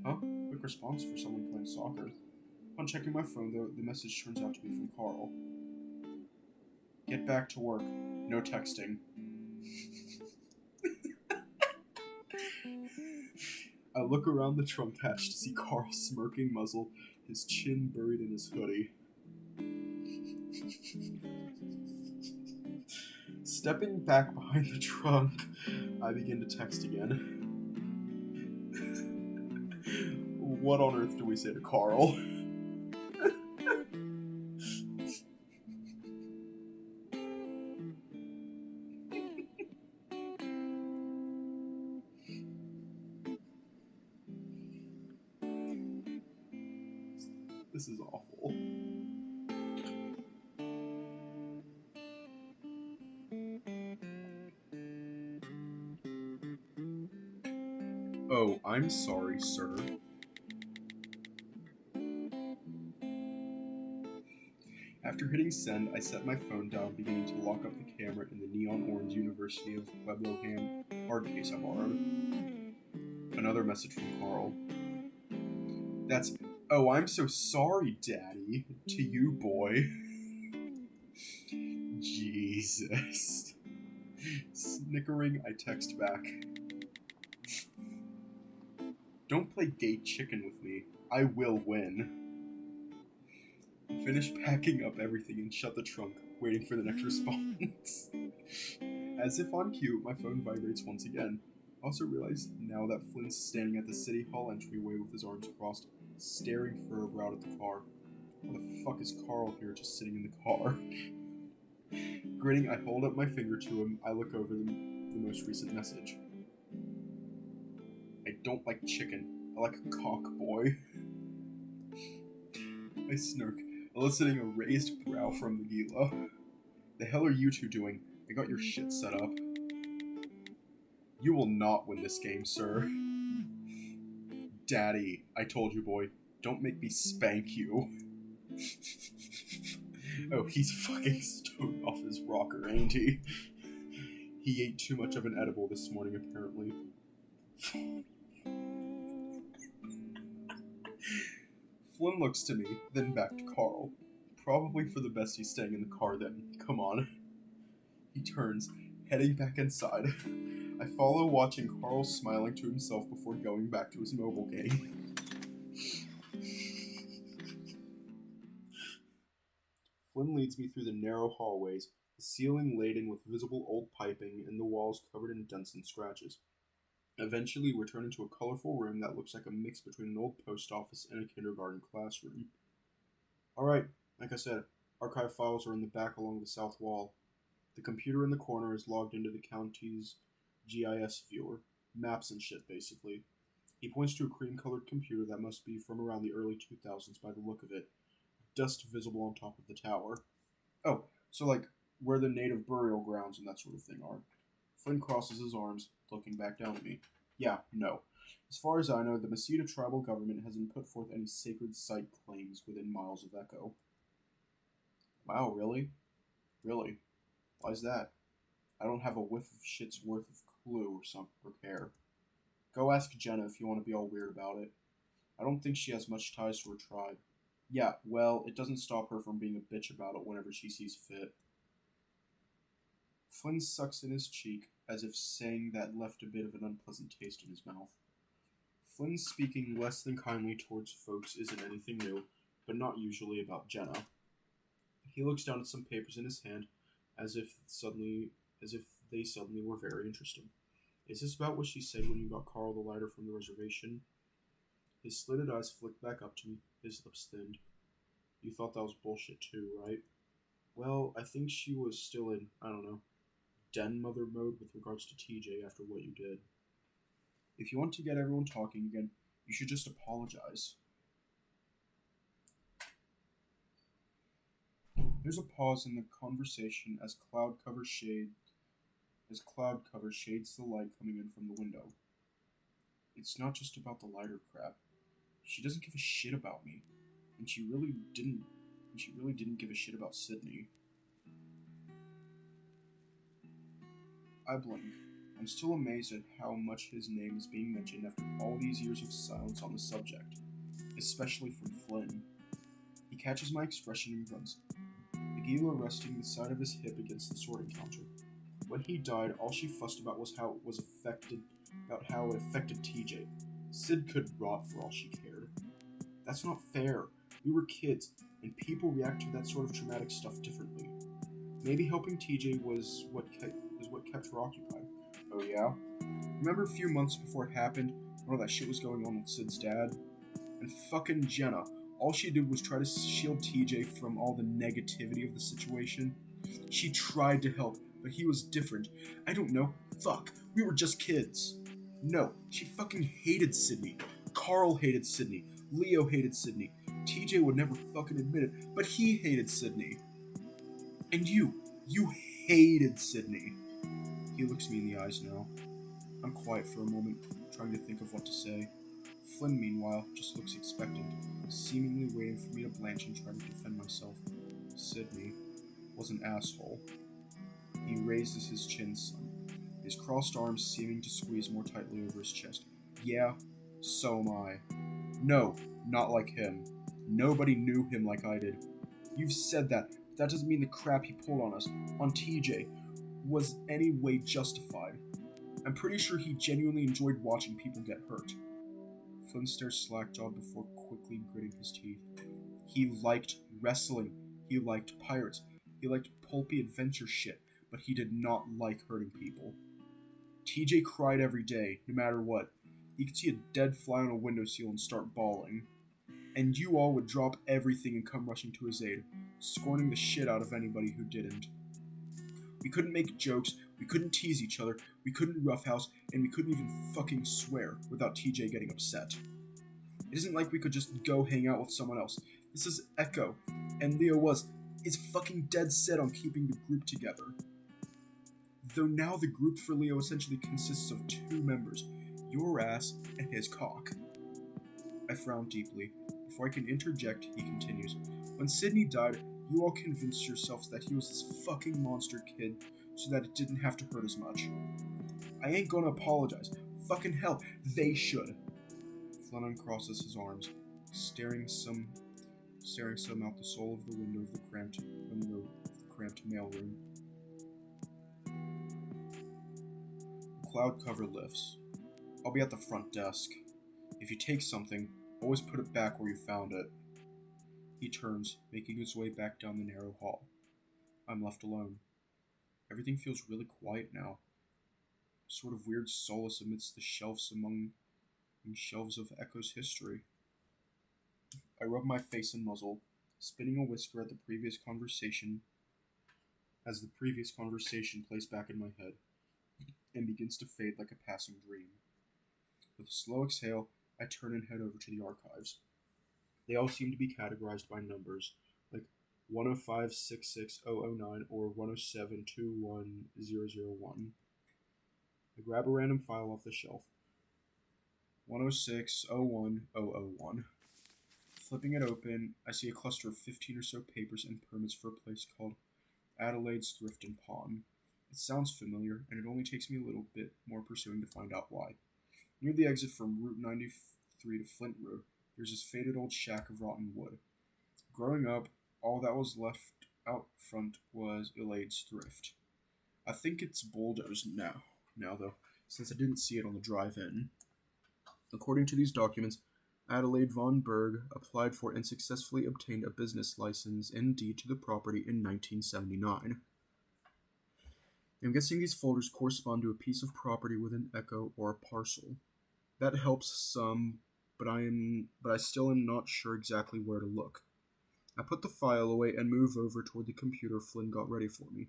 Huh? Quick response for someone playing soccer. On checking my phone, though, the message turns out to be from Carl. Get back to work. No texting. I look around the trunk hatch to see Carl's smirking muzzle, his chin buried in his hoodie. Stepping back behind the trunk, I begin to text again. What on earth do we say to Carl? This is awful. Oh, I'm sorry, sir. After hitting send, I set my phone down, beginning to lock up the camera in the neon orange University of Pueblo ham hard case I borrowed. Another message from Carl. That's, oh, I'm so sorry, Daddy. To you, boy. Jesus. Snickering, I text back. Don't play gay chicken with me. I will win. Finish packing up everything and shut the trunk, waiting for the next response. As if on cue, my phone vibrates once again. I also realize now that Flynn's standing at the City Hall entryway with his arms crossed, staring furrowed out at the car. Why the fuck is Carl here just sitting in the car? Grinning, I hold up my finger to him. I look over them. the most recent message. I don't like chicken. I like a cock, boy. I snark, eliciting a raised brow from Nagila. The hell are you two doing? I got your shit set up. You will not win this game, sir. Daddy, I told you, boy. Don't make me spank you. Oh, he's fucking stoned off his rocker, ain't he? He ate too much of an edible this morning, apparently. Flynn looks to me, then back to Carl. Probably for the best he's staying in the car then. Come on. He turns, heading back inside. I follow, watching Carl smiling to himself before going back to his mobile game. Flynn leads me through the narrow hallways, the ceiling laden with visible old piping and the walls covered in dents and scratches. Eventually, we turn into a colorful room that looks like a mix between an old post office and a kindergarten classroom. Alright, like I said, archive files are in the back along the south wall. The computer in the corner is logged into the county's GIS viewer. Maps and shit, basically. He points to a cream-colored computer that must be from around the early 2000s by the look of it. Dust visible on top of the tower. Oh, so like, where the native burial grounds and that sort of thing are. Flynn crosses his arms, looking back down at me. Yeah, no. As far as I know, the Meseta tribal government hasn't put forth any sacred site claims within miles of Echo. Wow, really? Really? Why's that? I don't have a whiff of shit's worth of clue or some repair. Go ask Jenna if you want to be all weird about it. I don't think she has much ties to her tribe. Yeah, well, it doesn't stop her from being a bitch about it whenever she sees fit. Flynn sucks in his cheek, as if saying that left a bit of an unpleasant taste in his mouth. Flynn speaking less than kindly towards folks isn't anything new, but not usually about Jenna. He looks down at some papers in his hand, as if they suddenly were very interesting. Is this about what she said when you got Carl the lighter from the reservation? His slitted eyes flicked back up to me, his lips thinned. You thought that was bullshit too, right? Well, I think she was still in, I don't know, den mother mode with regards to TJ after what you did. If you want to get everyone talking again, you should just apologize. There's a pause in the conversation as cloud cover shades the light coming in from the window. It's not just about the lighter crap. She doesn't give a shit about me, and she really didn't give a shit about Sydney. I blink. I'm still amazed at how much his name is being mentioned after all these years of silence on the subject, especially from Flynn. He catches my expression and grunts, Nagila resting the side of his hip against the sorting counter. When he died, all she fussed about was how it affected TJ. Sid could rot for all she cared. That's not fair. We were kids, and people react to that sort of traumatic stuff differently. Maybe helping TJ was what kept her occupied. Oh yeah? Remember a few months before it happened, when all that shit was going on with Sid's dad? And fucking Jenna, all she did was try to shield TJ from all the negativity of the situation. She tried to help, but he was different. I don't know. Fuck. We were just kids. No, she fucking hated Sydney. Carl hated Sydney. Leo hated Sydney. TJ would never fucking admit it, but he hated Sydney. And you hated Sydney. He looks me in the eyes now. I'm quiet for a moment, trying to think of what to say. Flynn, meanwhile, just looks expectant, seemingly waiting for me to blanch and try to defend myself. Sydney was an asshole. He raises his chin some, his crossed arms seeming to squeeze more tightly over his chest. Yeah, so am I. No, not like him. Nobody knew him like I did. You've said that, but that doesn't mean the crap he pulled on us, on TJ, was any way justified. I'm pretty sure he genuinely enjoyed watching people get hurt. Flynn stares slack-jawed before quickly gritting his teeth. He liked wrestling. He liked pirates. He liked pulpy adventure shit, but he did not like hurting people. TJ cried every day, no matter what. He could see a dead fly on a windowsill and start bawling. And you all would drop everything and come rushing to his aid, scorning the shit out of anybody who didn't. We couldn't make jokes, we couldn't tease each other, we couldn't roughhouse, and we couldn't even fucking swear without TJ getting upset. It isn't like we could just go hang out with someone else. This is Echo, and Leo is fucking dead set on keeping the group together. Though now the group for Leo essentially consists of two members, your ass and his cock. I frown deeply. Before I can interject, he continues. When Sydney died, you all convinced yourselves that he was this fucking monster kid so that it didn't have to hurt as much. I ain't gonna apologize. Fucking hell, they should. Flynn uncrosses his arms, staring some out the sole of the window of the cramped mailroom. The cloud cover lifts. I'll be at the front desk. If you take something, always put it back where you found it. He turns, making his way back down the narrow hall. I'm left alone. Everything feels really quiet now. A sort of weird solace amidst the shelves of Echo's history. I rub my face and muzzle, spinning a whisker at the previous conversation as the previous conversation plays back in my head and begins to fade like a passing dream. With a slow exhale, I turn and head over to the archives. They all seem to be categorized by numbers, like 105-66009 or 107-21001. I grab a random file off the shelf. 106-01001. Flipping it open, I see a cluster of 15 or so papers and permits for a place called Adelaide's Thrift and Pawn. It sounds familiar, and it only takes me a little bit more pursuing to find out why. Near the exit from Route 93 to Flint Road, there's this faded old shack of rotten wood. Growing up, all that was left out front was Adelaide's Thrift. I think it's bulldozed now though, since I didn't see it on the drive-in. According to these documents, Adelaide von Berg applied for and successfully obtained a business license and deed to the property in 1979. I'm guessing these folders correspond to a piece of property with an echo or a parcel. That helps some, but I still am not sure exactly where to look. I put the file away and move over toward the computer Flynn got ready for me.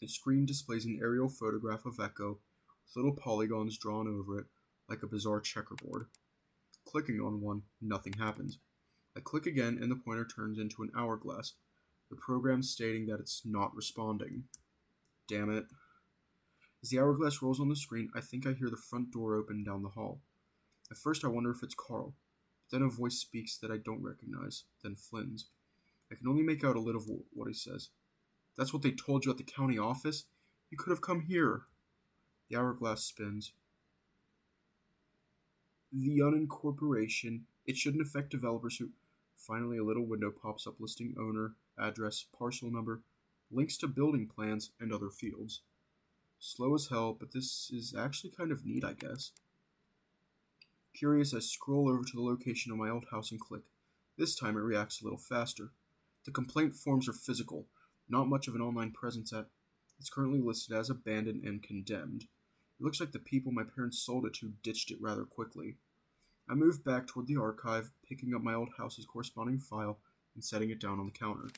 The screen displays an aerial photograph of Echo, with little polygons drawn over it, like a bizarre checkerboard. Clicking on one, nothing happens. I click again and the pointer turns into an hourglass, the program stating that it's not responding. Damn it. As the hourglass rolls on the screen, I think I hear the front door open down the hall. At first I wonder if it's Carl, but then a voice speaks that I don't recognize, then Flynn's. I can only make out a little of what he says. That's what they told you at the county office? You could have come here. The hourglass spins. The unincorporation, it shouldn't affect developers who... Finally, a little window pops up listing owner, address, parcel number, links to building plans, and other fields. Slow as hell, but this is actually kind of neat, I guess. Curious, I scroll over to the location of my old house and click. This time it reacts a little faster. The complaint forms are physical, not much of an online presence at. It's currently listed as abandoned and condemned. It looks like the people my parents sold it to ditched it rather quickly. I move back toward the archive, picking up my old house's corresponding file and setting it down on the counter.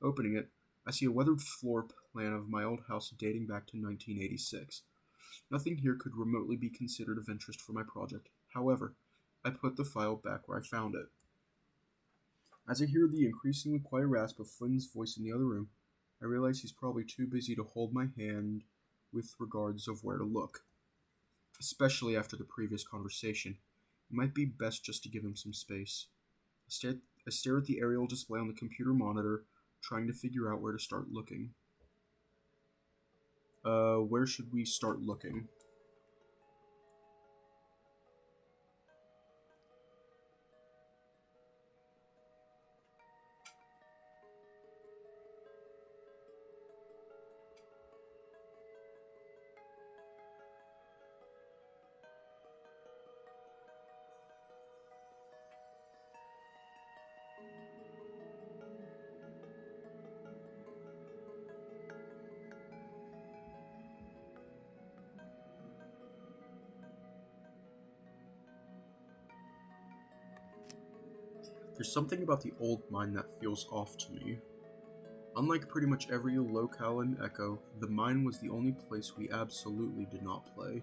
Opening it, I see a weathered floor plan of my old house dating back to 1986. Nothing here could remotely be considered of interest for my project. However, I put the file back where I found it. As I hear the increasingly quiet rasp of Flynn's voice in the other room, I realize he's probably too busy to hold my hand with regards of where to look. Especially after the previous conversation, it might be best just to give him some space. I stare at the aerial display on the computer monitor, trying to figure out where to start looking. Where should we start looking? There's something about the old mine that feels off to me. Unlike pretty much every locale in Echo, the mine was the only place we absolutely did not play.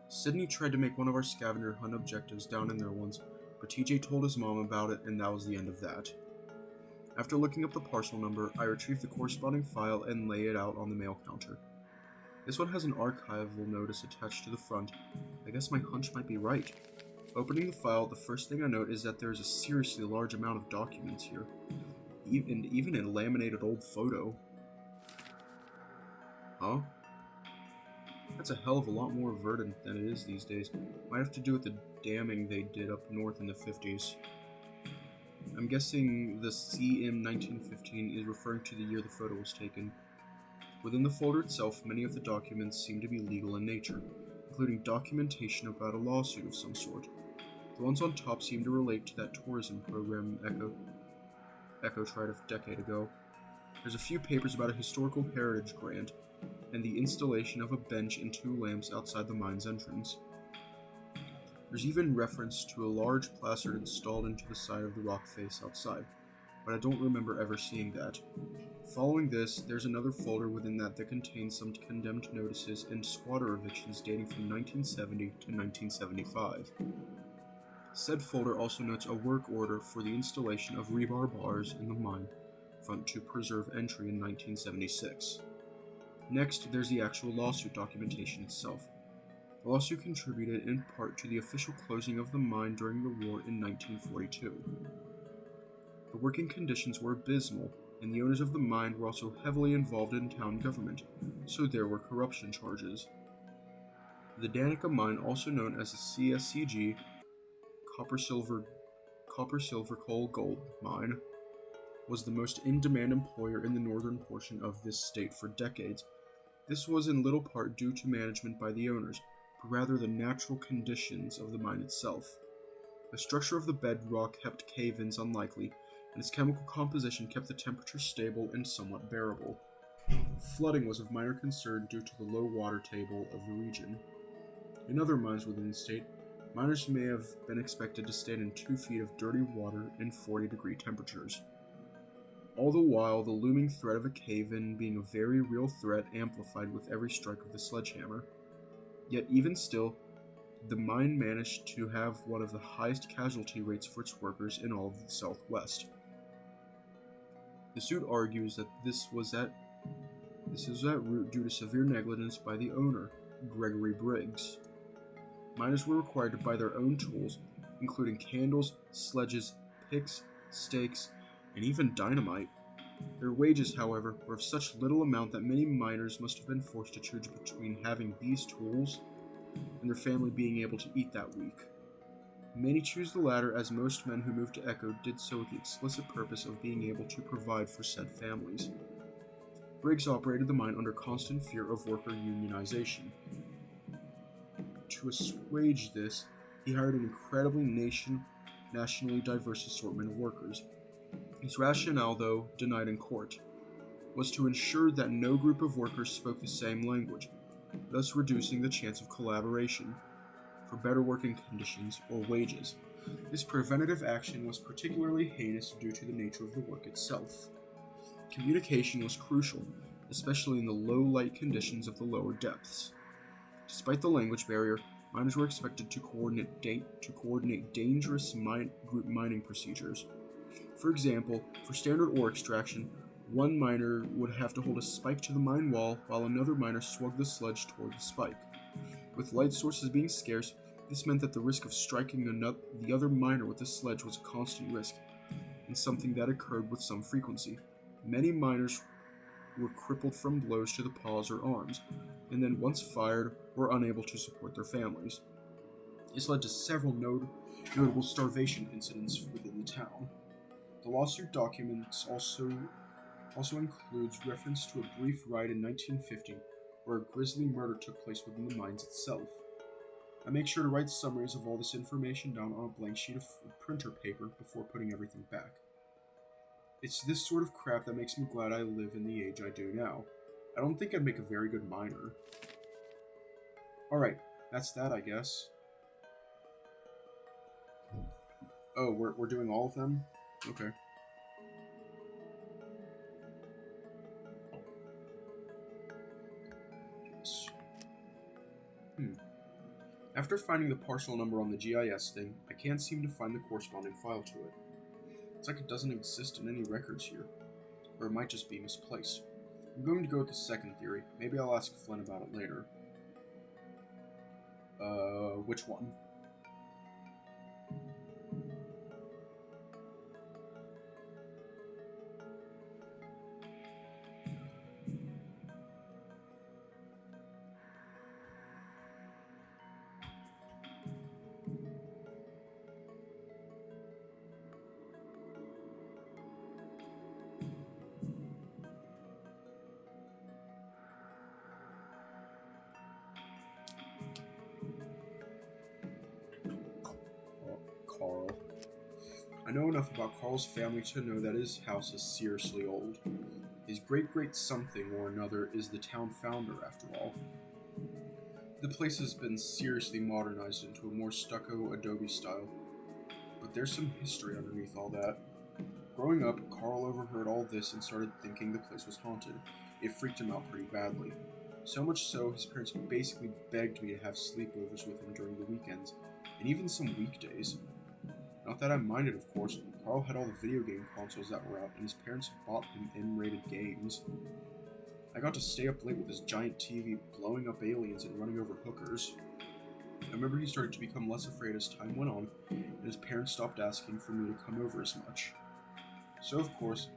Sydney tried to make one of our scavenger hunt objectives down in there once, but TJ told his mom about it, and that was the end of that. After looking up the parcel number, I retrieved the corresponding file and lay it out on the mail counter. This one has an archival notice attached to the front. I guess my hunch might be right. Opening the file, the first thing I note is that there is a seriously large amount of documents here, even a laminated old photo. Huh? That's a hell of a lot more verdant than it is these days. Might have to do with the damming they did up north in the 50s. I'm guessing the CM 1915 is referring to the year the photo was taken. Within the folder itself, many of the documents seem to be legal in nature, including documentation about a lawsuit of some sort. The ones on top seem to relate to that tourism program Echo tried a decade ago. There's a few papers about a historical heritage grant, and the installation of a bench and 2 lamps outside the mine's entrance. There's even reference to a large placard installed into the side of the rock face outside, but I don't remember ever seeing that. Following this, there's another folder within that contains some condemned notices and squatter evictions dating from 1970 to 1975. Said folder also notes a work order for the installation of rebar bars in the mine front to preserve entry in 1976. Next, there's the actual lawsuit documentation itself. The lawsuit contributed in part to the official closing of the mine during the war in 1942. The working conditions were abysmal, and the owners of the mine were also heavily involved in town government, so there were corruption charges. The Danica mine, also known as the CSCG, copper silver coal gold mine, was the most in-demand employer in the northern portion of this state for decades. This was in little part due to management by the owners, but rather the natural conditions of the mine itself. The structure of the bedrock kept cave-ins unlikely, and its chemical composition kept the temperature stable and somewhat bearable. Flooding was of minor concern due to the low water table of the region. In other mines within the state, miners may have been expected to stand in 2 feet of dirty water in 40-degree temperatures. All the while, the looming threat of a cave-in being a very real threat amplified with every strike of the sledgehammer. Yet even still, the mine managed to have one of the highest casualty rates for its workers in all of the Southwest. The suit argues that this is at root due to severe negligence by the owner, Gregory Briggs. Miners were required to buy their own tools, including candles, sledges, picks, stakes, and even dynamite. Their wages, however, were of such little amount that many miners must have been forced to choose between having these tools and their family being able to eat that week. Many choose the latter, as most men who moved to Echo did so with the explicit purpose of being able to provide for said families. Briggs operated the mine under constant fear of worker unionization. To assuage this, he hired an incredibly nationally diverse assortment of workers. His rationale, though denied in court, was to ensure that no group of workers spoke the same language, thus reducing the chance of collaboration for better working conditions or wages. This preventative action was particularly heinous due to the nature of the work itself. Communication was crucial, especially in the low light conditions of the lower depths. Despite the language barrier, miners were expected to coordinate dangerous group mining procedures. For example, for standard ore extraction, one miner would have to hold a spike to the mine wall while another miner swung the sledge toward the spike. With light sources being scarce, this meant that the risk of striking the other miner with the sledge was a constant risk, and something that occurred with some frequency. Many miners were crippled from blows to the paws or arms, and then once fired, were unable to support their families. This led to several notable starvation incidents within the town. The lawsuit documents also includes reference to a brief riot in 1950 where a grisly murder took place within the mines itself. I make sure to write summaries of all this information down on a blank sheet of printer paper before putting everything back. It's this sort of crap that makes me glad I live in the age I do now. I don't think I'd make a very good miner. Alright, that's that, I guess. Oh, we're doing all of them? Okay. After finding the parcel number on the GIS thing, I can't seem to find the corresponding file to it. It's like it doesn't exist in any records here, or it might just be misplaced. I'm going to go with the second theory. Maybe I'll ask Flynn about it later. Which one? Carl. I know enough about Carl's family to know that his house is seriously old. His great-great something or another is the town founder, after all. The place has been seriously modernized into a more stucco adobe style, but there's some history underneath all that. Growing up, Carl overheard all this and started thinking the place was haunted. It freaked him out pretty badly. So much so, his parents basically begged me to have sleepovers with him during the weekends, and even some weekdays. Not that I minded, of course. Carl had all the video game consoles that were out, and his parents bought him M-rated games. I got to stay up late with his giant TV, blowing up aliens and running over hookers. I remember he started to become less afraid as time went on, and his parents stopped asking for me to come over as much. So, of course,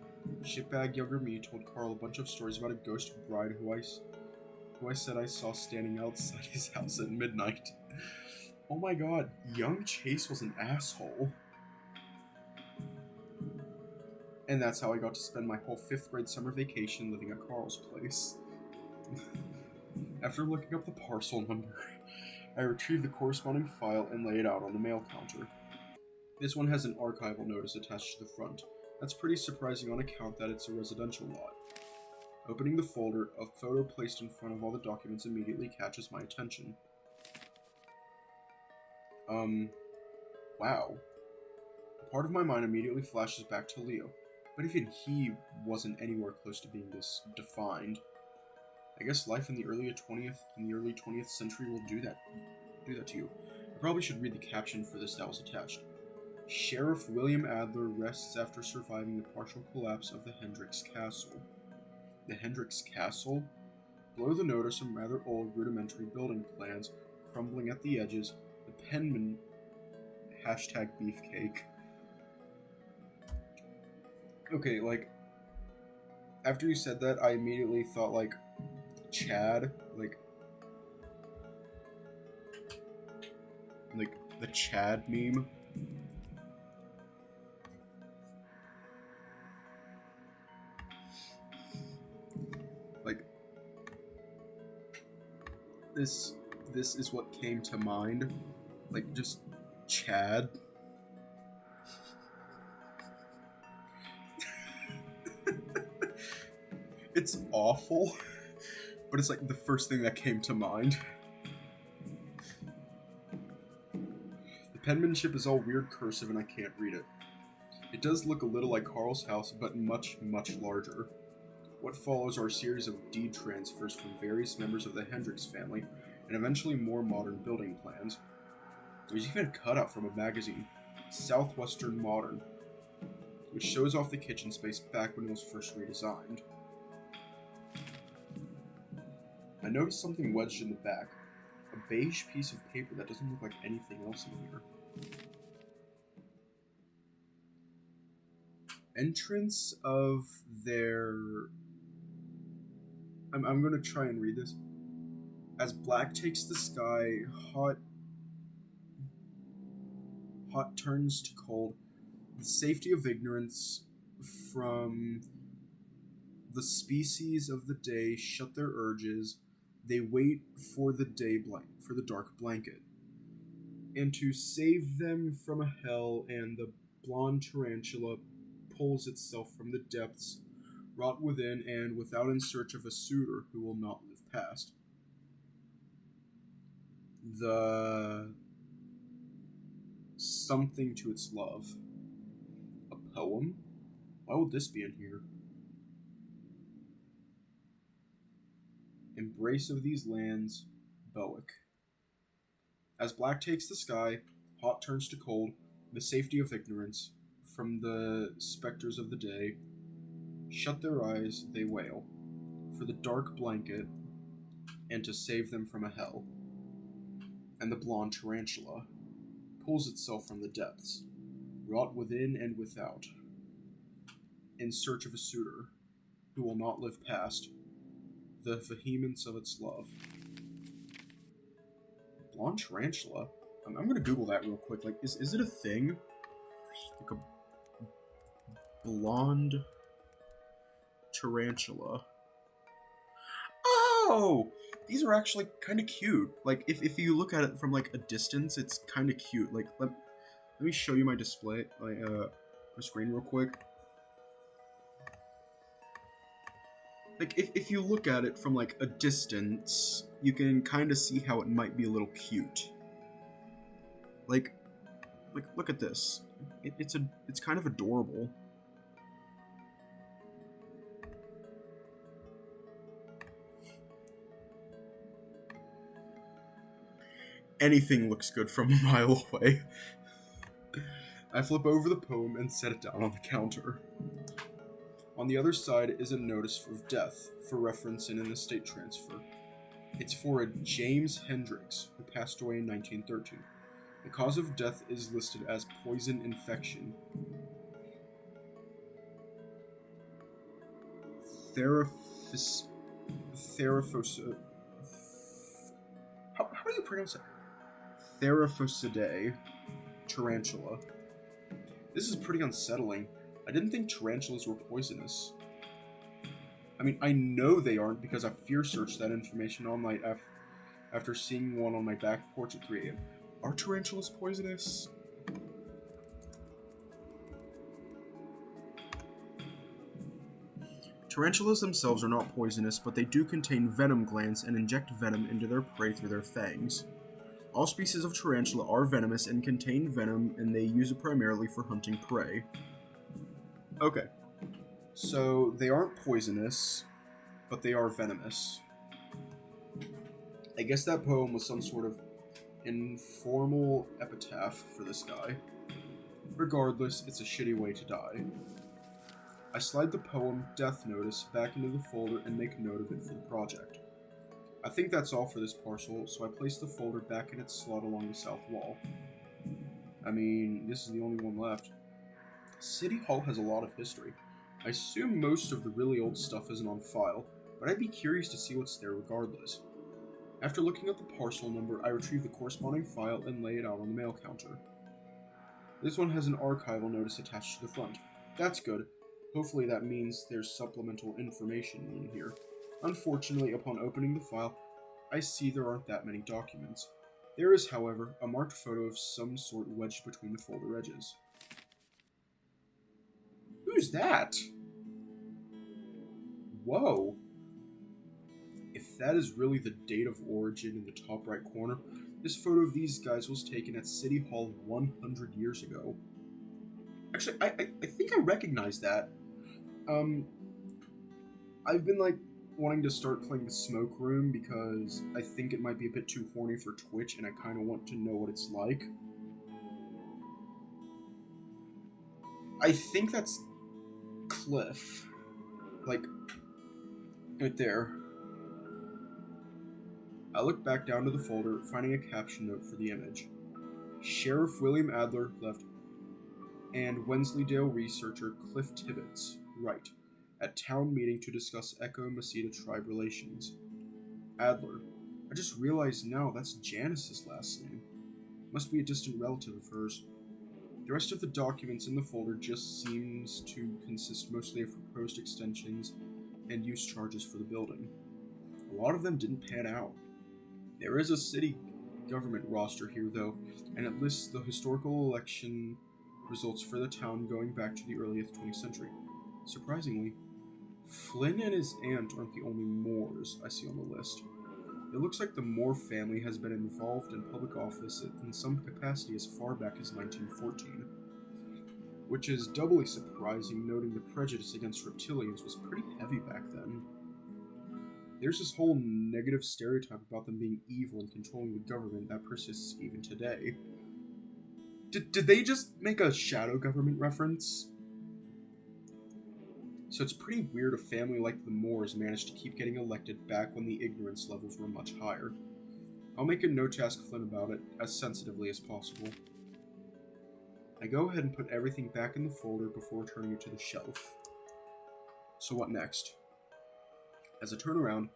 shitbag younger me told Carl a bunch of stories about a ghost bride who I said I saw standing outside his house at midnight. Oh my god, young Chase was an asshole. And that's how I got to spend my whole 5th grade summer vacation living at Carl's place. After looking up the parcel number, I retrieved the corresponding file and lay it out on the mail counter. This one has an archival notice attached to the front. That's pretty surprising on account that it's a residential lot. Opening the folder, a photo placed in front of all the documents immediately catches my attention. Wow. A part of my mind immediately flashes back to Leo, but even he wasn't anywhere close to being this defined. I guess life in the early 20th century will do that to you. I probably should read the caption for this that was attached. Sheriff William Adler rests after surviving the partial collapse of the Hendricks Castle. The Hendricks Castle? Below the note are some rather old rudimentary building plans, crumbling at the edges. The penman #beefcake. Okay, like, after you said that, I immediately thought, like, Chad, like the Chad meme. Like, this is what came to mind. Like, just Chad. It's awful, but it's like the first thing that came to mind. The penmanship is all weird cursive and I can't read it. It does look a little like Carl's house, but much, much larger. What follows are a series of deed transfers from various members of the Hendricks family, and eventually more modern building plans. There's even a cutout from a magazine, Southwestern Modern, which shows off the kitchen space back when it was first redesigned. I noticed something wedged in the back, a beige piece of paper that doesn't look like anything else in here. Entrance of their... I'm going to try and read this. As black takes the sky, hot turns to cold, the safety of ignorance from the species of the day shut their urges. They wait for the for the dark blanket, and to save them from a hell, and the blonde tarantula pulls itself from the depths, wrought within and without, in search of a suitor who will not live past. The something to its love. A poem? Why would this be in here? Embrace of these lands, Bowick. As black takes the sky, hot turns to cold, the safety of ignorance, from the specters of the day, shut their eyes, they wail, for the dark blanket, and to save them from a hell. And the blonde tarantula pulls itself from the depths, wrought within and without, in search of a suitor who will not live past the vehemence of its love. Blonde tarantula? I'm going to Google that real quick. Like, is it a thing? Like a blonde tarantula. Oh! These are actually kind of cute. Like, if you look at it from, like, a distance, it's kind of cute. Like, let me show you my display, my screen real quick. Like, if you look at it from, like, a distance, you can kind of see how it might be a little cute. Like, look at this. It's kind of adorable. Anything looks good from a mile away. I flip over the poem and set it down on the counter. On the other side is a notice of death, for reference in an estate transfer. It's for a James Hendricks, who passed away in 1913. The cause of death is listed as poison infection. How do you pronounce it? Theraphosidae tarantula. This is pretty unsettling. I didn't think tarantulas were poisonous. I mean, I know they aren't because I fear searched that information all night after seeing one on my back porch at 3 a.m. Are tarantulas poisonous? Tarantulas themselves are not poisonous, but they do contain venom glands and inject venom into their prey through their fangs. All species of tarantula are venomous and contain venom, and they use it primarily for hunting prey. Okay, so they aren't poisonous, but they are venomous. I guess that poem was some sort of informal epitaph for this guy. Regardless, it's a shitty way to die. I slide the poem Death Notice back into the folder and make note of it for the project. I think that's all for this parcel, so I place the folder back in its slot along the south wall. I mean, this is the only one left. City Hall has a lot of history. I assume most of the really old stuff isn't on file, but I'd be curious to see what's there regardless. After looking at the parcel number, I retrieve the corresponding file and lay it out on the mail counter. This one has an archival notice attached to the front. That's good. Hopefully that means there's supplemental information in here. Unfortunately, upon opening the file, I see there aren't that many documents. There is, however, a marked photo of some sort wedged between the folder edges. Who's that? Whoa. If that is really the date of origin in the top right corner, this photo of these guys was taken at City Hall 100 years ago. Actually, I think I recognize that. I've been, wanting to start playing the Smoke Room because I think it might be a bit too horny for Twitch and I kind of want to know what it's like. I think that's Cliff. Right there. I look back down to the folder, finding a caption note for the image. Sheriff William Adler, left, and Wensleydale researcher Cliff Tibbetts, right, at town meeting to discuss Echo-Masita tribe relations. Adler. I just realized now that's Janice's last name. Must be a distant relative of hers. The rest of the documents in the folder just seems to consist mostly of proposed extensions and use charges for the building. A lot of them didn't pan out. There is a city government roster here, though, and it lists the historical election results for the town going back to the earliest 20th century. Surprisingly, Flynn and his aunt aren't the only Moores I see on the list. It looks like the Moore family has been involved in public office in some capacity as far back as 1914, which is doubly surprising noting the prejudice against reptilians was pretty heavy back then. There's this whole negative stereotype about them being evil and controlling the government that persists even today. Did they just make a shadow government reference? So it's pretty weird a family like the Moores managed to keep getting elected back when the ignorance levels were much higher. I'll make a note to ask Flynn about it, as sensitively as possible. I go ahead and put everything back in the folder before turning it to the shelf. So what next? As I turn around,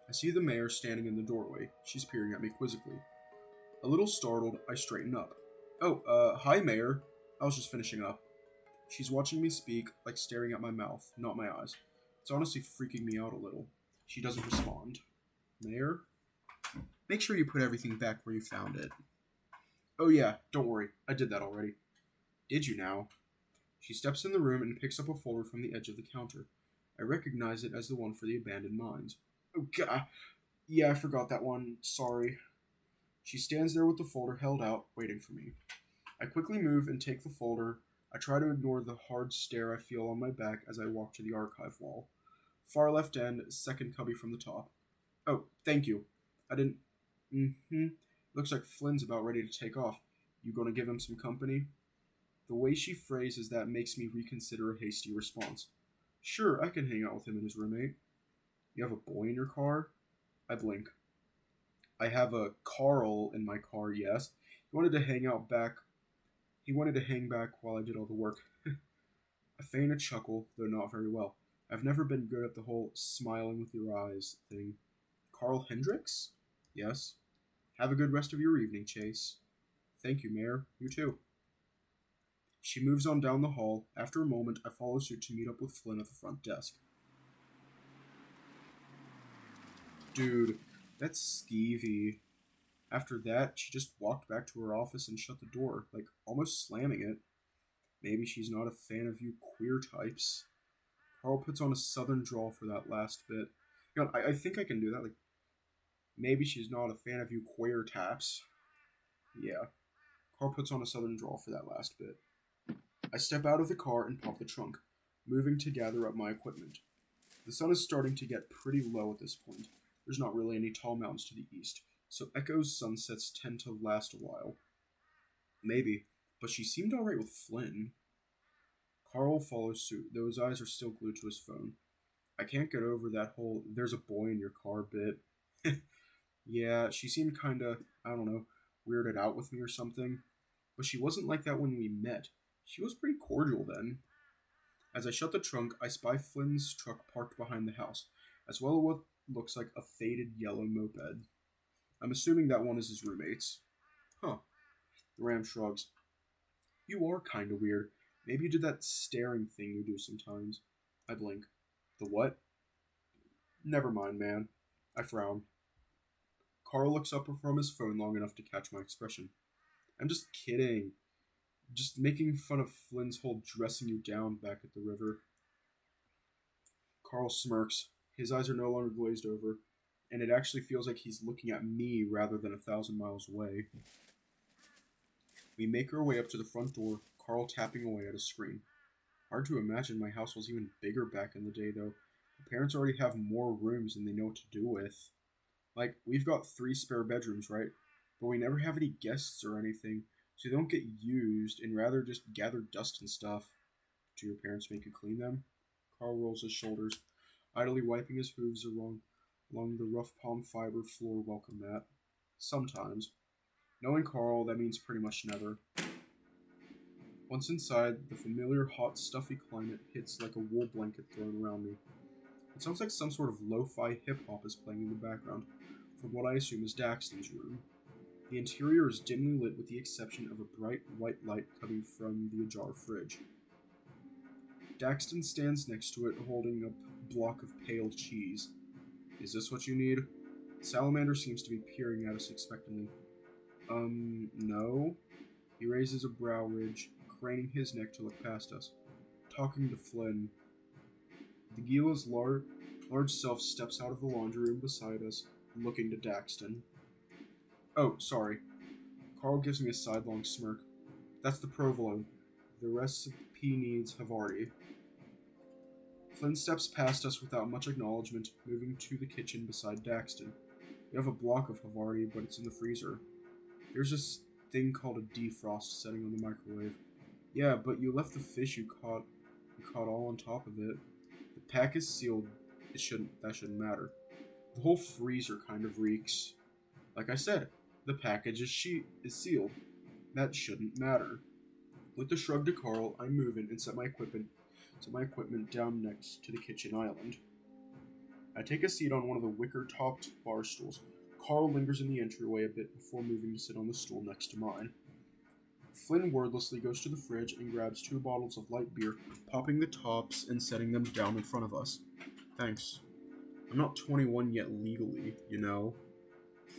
I see the mayor standing in the doorway. She's peering at me quizzically. A little startled, I straighten up. Oh, hi, Mayor. I was just finishing up. She's watching me speak, like staring at my mouth, not my eyes. It's honestly freaking me out a little. She doesn't respond. Mayor? Make sure you put everything back where you found it. Oh yeah, don't worry. I did that already. Did you now? She steps in the room and picks up a folder from the edge of the counter. I recognize it as the one for the abandoned mines. Oh god. Yeah, I forgot that one. Sorry. She stands there with the folder held out, waiting for me. I quickly move and take the folder. I try to ignore the hard stare I feel on my back as I walk to the archive wall. Far left end, second cubby from the top. Oh, thank you. I didn't... Looks like Flynn's about ready to take off. You gonna give him some company? The way she phrases that makes me reconsider a hasty response. Sure, I can hang out with him and his roommate. You have a boy in your car? I blink. I have a Carl in my car, yes. He wanted to hang back while I did all the work. I feign a chuckle, though not very well. I've never been good at the whole smiling with your eyes thing. Carl Hendricks? Yes. Have a good rest of your evening, Chase. Thank you, Mayor. You too. She moves on down the hall. After a moment, I follow suit to meet up with Flynn at the front desk. Dude, that's skeevy. After that, she just walked back to her office and shut the door, like almost slamming it. Maybe she's not a fan of you queer types. Carl puts on a southern drawl for that last bit. You know, I think I can do that. Like, maybe she's not a fan of you queer taps. Yeah. Carl puts on a southern drawl for that last bit. I step out of the car and pop the trunk, moving to gather up my equipment. The sun is starting to get pretty low at this point. There's not really any tall mountains to the east, so Echo's sunsets tend to last a while. Maybe, but she seemed alright with Flynn. Carl follows suit, though his eyes are still glued to his phone. I can't get over that whole "there's a boy in your car" bit. Yeah, she seemed kinda, I don't know, weirded out with me or something. But she wasn't like that when we met. She was pretty cordial then. As I shut the trunk, I spy Flynn's truck parked behind the house, as well as what looks like a faded yellow moped. I'm assuming that one is his roommate's. Huh. The Ram shrugs. You are kinda weird. Maybe you did that staring thing you do sometimes. I blink. The what? Never mind, man. I frown. Carl looks up from his phone long enough to catch my expression. I'm just kidding. Just making fun of Flynn's whole dressing you down back at the river. Carl smirks. His eyes are no longer glazed over, and it actually feels like he's looking at me rather than 1,000 miles away. We make our way up to the front door, Carl tapping away at a screen. Hard to imagine my house was even bigger back in the day, though. My parents already have more rooms than they know what to do with. Like, we've got 3 spare bedrooms, right? But we never have any guests or anything, so they don't get used and rather just gather dust and stuff. Do your parents make you clean them? Carl rolls his shoulders, idly wiping his hooves along the rough palm fiber floor welcome mat. Sometimes. Knowing Carl, that means pretty much never. Once inside, the familiar hot, stuffy climate hits like a wool blanket thrown around me. It sounds like some sort of lo-fi hip-hop is playing in the background, from what I assume is Daxton's room. The interior is dimly lit with the exception of a bright white light coming from the ajar fridge. Daxton stands next to it, holding a block of pale cheese. Is this what you need? Salamander seems to be peering at us expectantly. No. He raises a brow ridge, craning his neck to look past us. Talking to Flynn. The Gila's large self steps out of the laundry room beside us, looking to Daxton. Oh, sorry. Carl gives me a sidelong smirk. That's the provolone. The recipe needs Havarti. Flynn steps past us without much acknowledgement, moving to the kitchen beside Daxton. We have a block of Havarti, but it's in the freezer. There's this thing called a defrost setting on the microwave. Yeah, but you left the fish you caught all on top of it. The pack is sealed. That shouldn't matter. The whole freezer kind of reeks. Like I said, the package is sealed. That shouldn't matter. With a shrug to Carl, I move in and set my equipment down next to the kitchen island. I take a seat on one of the wicker-topped bar stools. Carl lingers in the entryway a bit before moving to sit on the stool next to mine. Flynn wordlessly goes to the fridge and grabs 2 bottles of light beer, popping the tops and setting them down in front of us. Thanks. I'm not 21 yet legally, you know.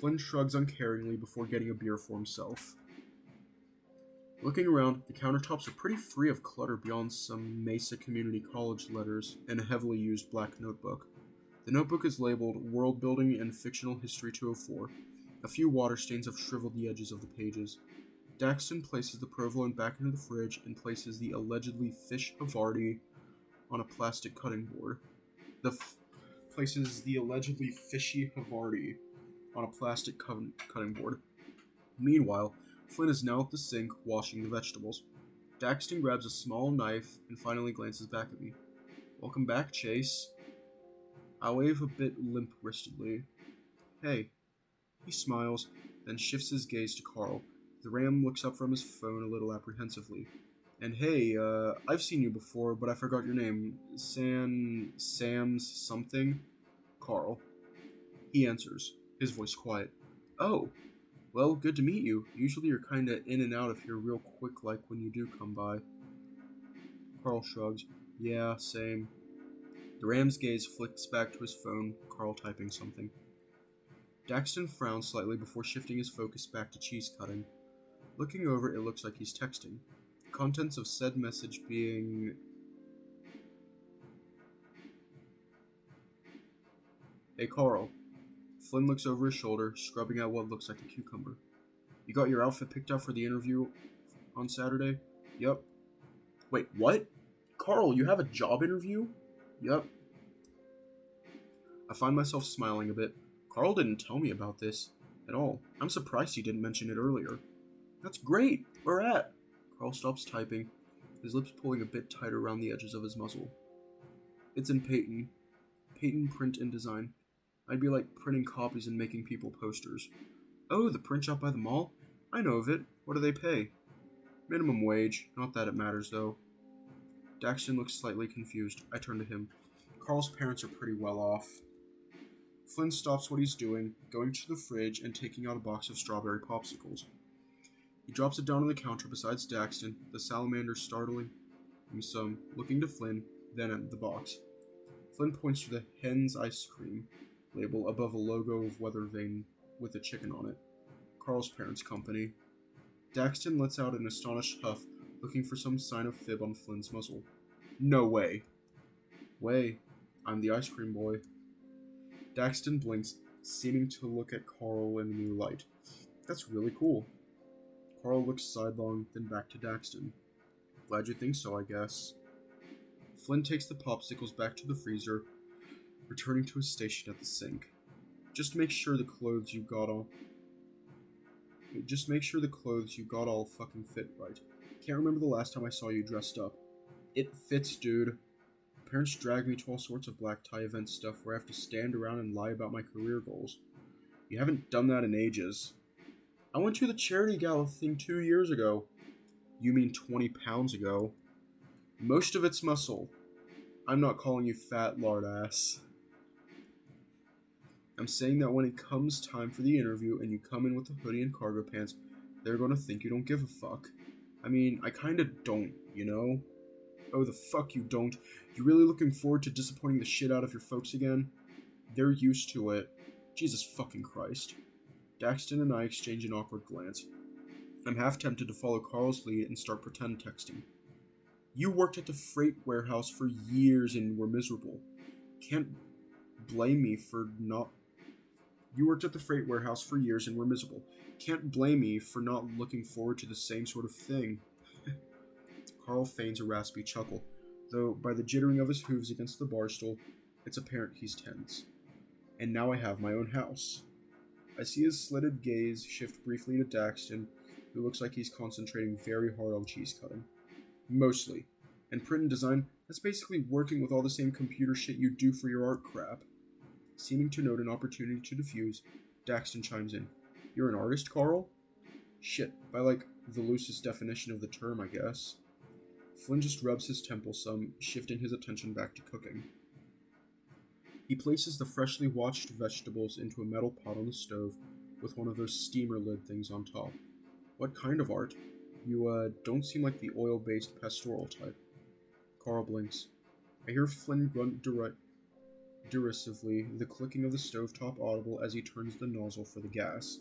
Flynn shrugs uncaringly before getting a beer for himself. Looking around, the countertops are pretty free of clutter beyond some Mesa Community College letters and a heavily used black notebook. The notebook is labeled World Building and Fictional History 204. A few water stains have shriveled the edges of the pages. Daxton places the provolone back into the fridge and places the allegedly fish Havarti on a plastic cutting board. Places the allegedly fishy Havarti on a plastic cutting board. Meanwhile, Flynn is now at the sink washing the vegetables. Daxton grabs a small knife and finally glances back at me. Welcome back, Chase. I wave a bit limp-wristedly. Hey. He smiles, then shifts his gaze to Carl. The Ram looks up from his phone a little apprehensively. And hey, I've seen you before, but I forgot your name. Sam's something? Carl. He answers, his voice quiet. Oh, well, good to meet you. Usually you're kinda in and out of here real quick like when you do come by. Carl shrugs. Yeah, same. The Ram's gaze flicks back to his phone, Carl typing something. Daxton frowns slightly before shifting his focus back to cheese cutting. Looking over, it looks like he's texting. The contents of said message being... Hey, Carl. Flynn looks over his shoulder, scrubbing out what looks like a cucumber. You got your outfit picked out for the interview on Saturday? Yup. Wait, what? Carl, you have a job interview? Yup. I find myself smiling a bit. Carl didn't tell me about this at all. I'm surprised he didn't mention it earlier. That's great! Where at? Carl stops typing, his lips pulling a bit tighter around the edges of his muzzle. It's in Peyton. Peyton Print and Design. I'd be like printing copies and making people posters. Oh, the print shop by the mall? I know of it. What do they pay? Minimum wage. Not that it matters, though. Daxton looks slightly confused. I turn to him. Carl's parents are pretty well off. Flynn stops what he's doing, going to the fridge and taking out a box of strawberry popsicles. He drops it down on the counter beside Daxton, the salamander startling him some, looking to Flynn, then at the box. Flynn points to the Hen's ice cream label above a logo of weather vane with a chicken on it. Carl's parents' company. Daxton lets out an astonished huff, looking for some sign of fib on Flynn's muzzle. No way. Way. I'm the ice cream boy. Daxton blinks, seeming to look at Carl in a new light. That's really cool. Carl looks sidelong, then back to Daxton. Glad you think so, I guess. Flynn takes the popsicles back to the freezer, returning to his station at the sink. Just make sure the clothes you got all fucking fit right. Can't remember the last time I saw you dressed up. It fits, dude. Parents drag me to all sorts of black tie event stuff where I have to stand around and lie about my career goals. You haven't done that in ages. I went to the charity gala thing 2 years ago. You mean 20 pounds ago. Most of it's muscle. I'm not calling you fat, lard ass. I'm saying that when it comes time for the interview and you come in with a hoodie and cargo pants, they're gonna think you don't give a fuck. I mean, I kinda don't, you know? Oh, the fuck you don't. You really looking forward to disappointing the shit out of your folks again? They're used to it. Jesus fucking Christ. Daxton and I exchange an awkward glance. I'm half tempted to follow Carl's lead and start pretend texting. You worked at the freight warehouse for years and were miserable. Can't blame me for not... You worked at the freight warehouse for years and were miserable. Can't blame me for not looking forward to the same sort of thing. Carl feigns a raspy chuckle. though by the jittering of his hooves against the bar stool, it's apparent he's tense. And now I have my own house. I see his slitted gaze shift briefly to Daxton, who looks like he's concentrating very hard on cheese cutting. Mostly. And print and design, that's basically working with all the same computer shit you do for your art crap. Seeming to note an opportunity to diffuse, Daxton chimes in. You're an artist, Carl? Shit, by the loosest definition of the term, I guess. Flynn just rubs his temple some, shifting his attention back to cooking. He places the freshly washed vegetables into a metal pot on the stove, with one of those steamer lid things on top. What kind of art? You, don't seem like the oil-based pastoral type. Carl blinks. I hear Flynn grunt derisively, the clicking of the stovetop audible as he turns the nozzle for the gas.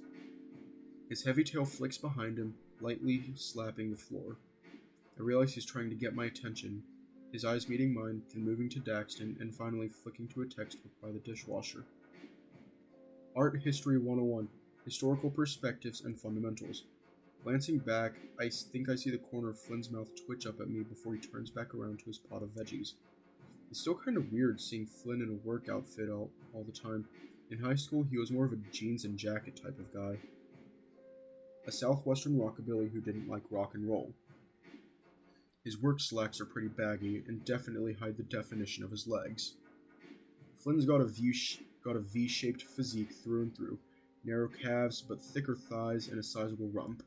His heavy tail flicks behind him, lightly slapping the floor. I realize he's trying to get my attention, his eyes meeting mine, then moving to Daxton, and finally flicking to a textbook by the dishwasher. Art History 101, Historical Perspectives and Fundamentals. Glancing back, I think I see the corner of Flynn's mouth twitch up at me before he turns back around to his pot of veggies. It's still kind of weird seeing Flynn in a work outfit all the time. In high school, he was more of a jeans and jacket type of guy. A southwestern rockabilly who didn't like rock and roll. His work slacks are pretty baggy and definitely hide the definition of his legs. Flynn's got a V-shaped physique through and through, narrow calves but thicker thighs and a sizable rump.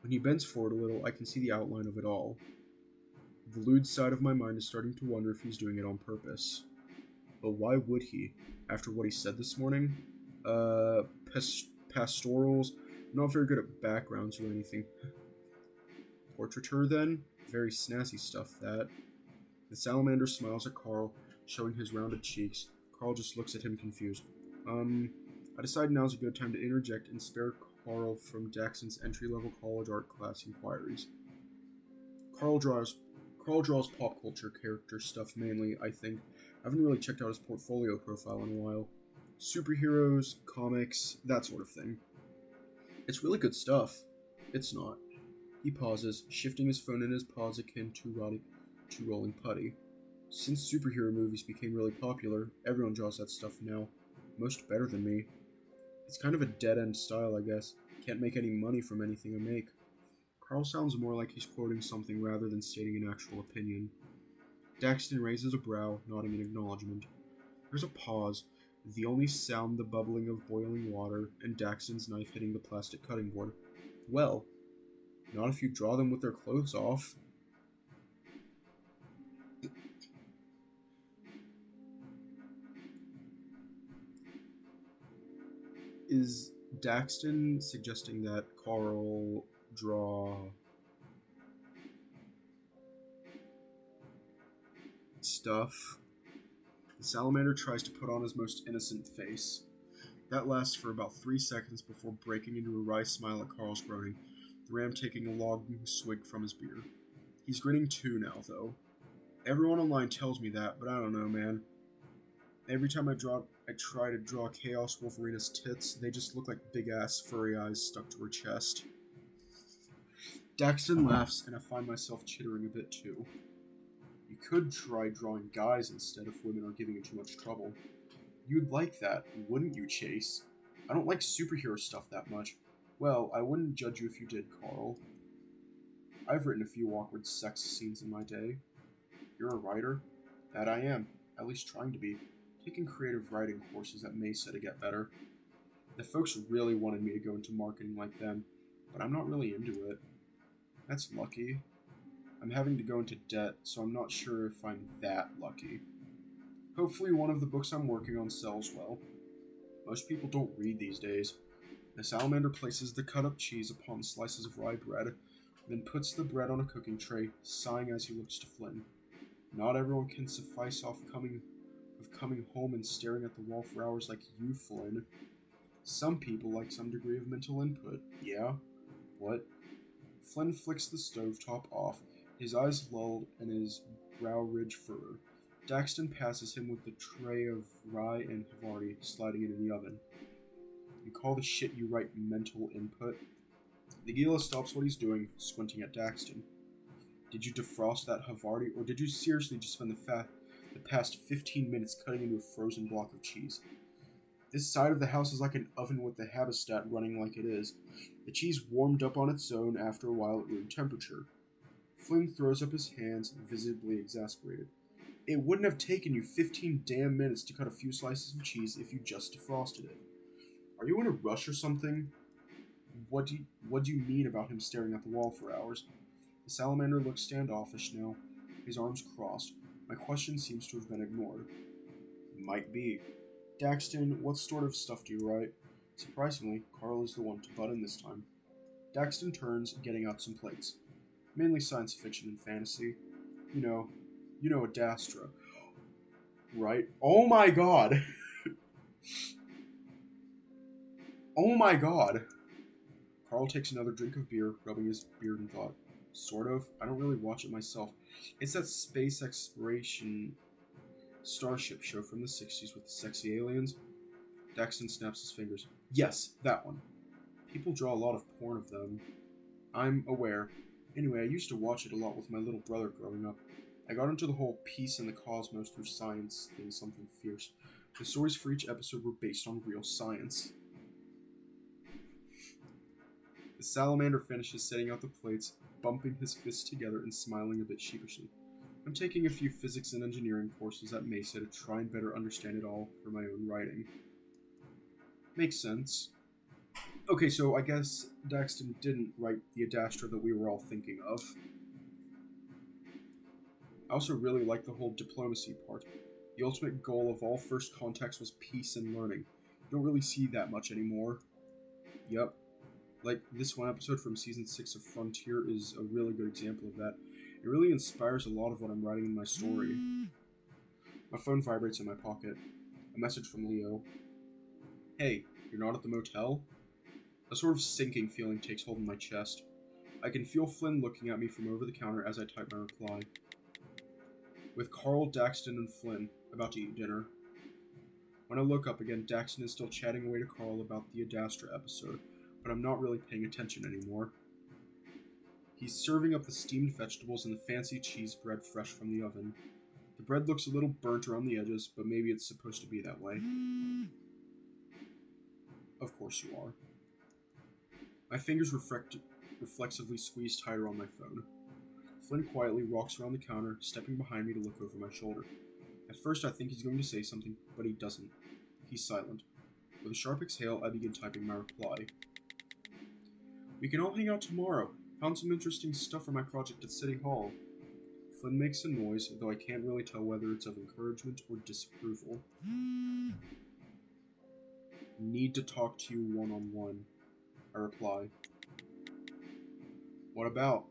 When he bends forward a little, I can see the outline of it all. The lewd side of my mind is starting to wonder if he's doing it on purpose. But why would he, after what he said this morning? Pastorals, not very good at backgrounds or anything. Portraiture, then? Very snazzy stuff, that. The salamander smiles at Carl, showing his rounded cheeks. Carl just looks at him confused. I decide now's a good time to interject and spare Carl from Daxton's entry-level college art class inquiries. Carl draws pop culture character stuff mainly, I think. I haven't really checked out his portfolio profile in a while. Superheroes, comics, that sort of thing. It's really good stuff. It's not. He pauses, shifting his phone in his paws akin to rolling putty. Since superhero movies became really popular, everyone draws that stuff now. Most better than me. It's kind of a dead-end style, I guess. Can't make any money from anything I make. Carl sounds more like he's quoting something rather than stating an actual opinion. Daxton raises a brow, nodding in acknowledgement. There's a pause, the only sound the bubbling of boiling water, and Daxton's knife hitting the plastic cutting board. Well, not if you draw them with their clothes off. Is Daxton suggesting that Carl draw stuff? The salamander tries to put on his most innocent face. That lasts for about 3 seconds before breaking into a wry smile at Carl's groaning, the ram taking a long swig from his beer. He's grinning too now, though. Everyone online tells me that, but I don't know, man. Every time I try to draw Chaos Wolverina's tits, they just look like big-ass furry eyes stuck to her chest. Daxton laughs, and I find myself chittering a bit too. You could try drawing guys instead if women are giving you too much trouble. You'd like that, wouldn't you, Chase? I don't like superhero stuff that much. Well, I wouldn't judge you if you did, Carl. I've written a few awkward sex scenes in my day. You're a writer? That I am, at least trying to be. Taking creative writing courses at Mesa to get better. The folks really wanted me to go into marketing like them, but I'm not really into it. That's lucky. I'm having to go into debt, so I'm not sure if I'm that lucky. Hopefully one of the books I'm working on sells well. Most people don't read these days. The salamander places the cut-up cheese upon slices of rye bread, then puts the bread on a cooking tray, sighing as he looks to Flynn. Not everyone can suffice off coming home and staring at the wall for hours like you, Flynn. Some people like some degree of mental input. Yeah? What? Flynn flicks the stovetop off, his eyes lulled and his brow ridge furrowed. Daxton passes him with the tray of rye and Havarti, sliding it in the oven. You call the shit you write mental input? The Gila stops what he's doing, squinting at Daxton. Did you defrost that Havarti, or did you seriously just spend the past 15 minutes cutting into a frozen block of cheese? This side of the house is like an oven with the Habestat running like it is. The cheese warmed up on its own after a while at room temperature. Flynn throws up his hands, visibly exasperated. It wouldn't have taken you 15 damn minutes to cut a few slices of cheese if you just defrosted it. Are you in a rush or something? What do you mean about him staring at the wall for hours? The salamander looks standoffish now, his arms crossed. My question seems to have been ignored. Might be. Daxton, what sort of stuff do you write? Surprisingly, Carl is the one to butt in this time. Daxton turns, getting out some plates. Mainly science fiction and fantasy. You know Adastra. Right? Oh my god! Oh my god! Carl takes another drink of beer, rubbing his beard in thought. Sort of. I don't really watch it myself. It's that space exploration starship show from the 60s with the sexy aliens. Daxton snaps his fingers. Yes, that one. People draw a lot of porn of them. I'm aware. Anyway, I used to watch it a lot with my little brother growing up. I got into the whole peace in the cosmos through science thing, something fierce. The stories for each episode were based on real science. The salamander finishes setting out the plates, bumping his fists together and smiling a bit sheepishly. I'm taking a few physics and engineering courses at Mesa to try and better understand it all for my own writing. Makes sense. Okay, so I guess Daxton didn't write the Adastra that we were all thinking of. I also really like the whole diplomacy part. The ultimate goal of all first contacts was peace and learning. You don't really see that much anymore. Yep. Like, this one episode from Season 6 of Frontier is a really good example of that. It really inspires a lot of what I'm writing in my story. My phone vibrates in my pocket. A message from Leo. Hey, you're not at the motel? A sort of sinking feeling takes hold in my chest. I can feel Flynn looking at me from over the counter as I type my reply. With Carl, Daxton, and Flynn about to eat dinner. When I look up again, Daxton is still chatting away to Carl about the Adastra episode, but I'm not really paying attention anymore. He's serving up the steamed vegetables and the fancy cheese bread fresh from the oven. The bread looks a little burnt around the edges, but maybe it's supposed to be that way. Of course you are. My fingers reflexively squeeze tighter on my phone. Flynn quietly walks around the counter, stepping behind me to look over my shoulder. At first I think he's going to say something, but he doesn't. He's silent. With a sharp exhale, I begin typing my reply. We can all hang out tomorrow. Found some interesting stuff for my project at City Hall. Flynn makes a noise, though I can't really tell whether it's of encouragement or disapproval. Need to talk to you one-on-one, I reply. What about?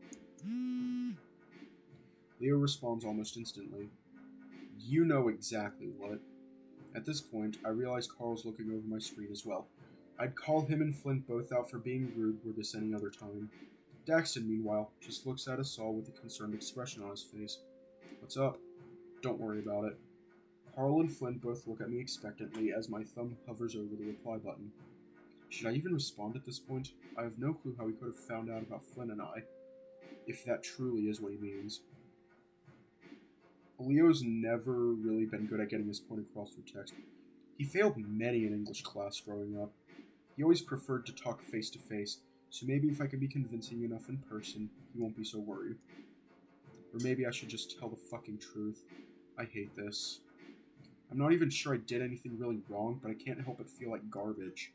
Leo responds almost instantly. You know exactly what. At this point, I realize Carl's looking over my screen as well. I'd call him and Flint both out for being rude were this any other time. Daxton, meanwhile, just looks at us all with a concerned expression on his face. What's up? Don't worry about it. Carl and Flint both look at me expectantly as my thumb hovers over the reply button. Should I even respond at this point? I have no clue how he could have found out about Flynn and I, if that truly is what he means. Leo's never really been good at getting his point across through text. He failed many in English class growing up. He always preferred to talk face to face, so maybe if I could be convincing enough in person, he won't be so worried. Or maybe I should just tell the fucking truth. I hate this. I'm not even sure I did anything really wrong, but I can't help but feel like garbage.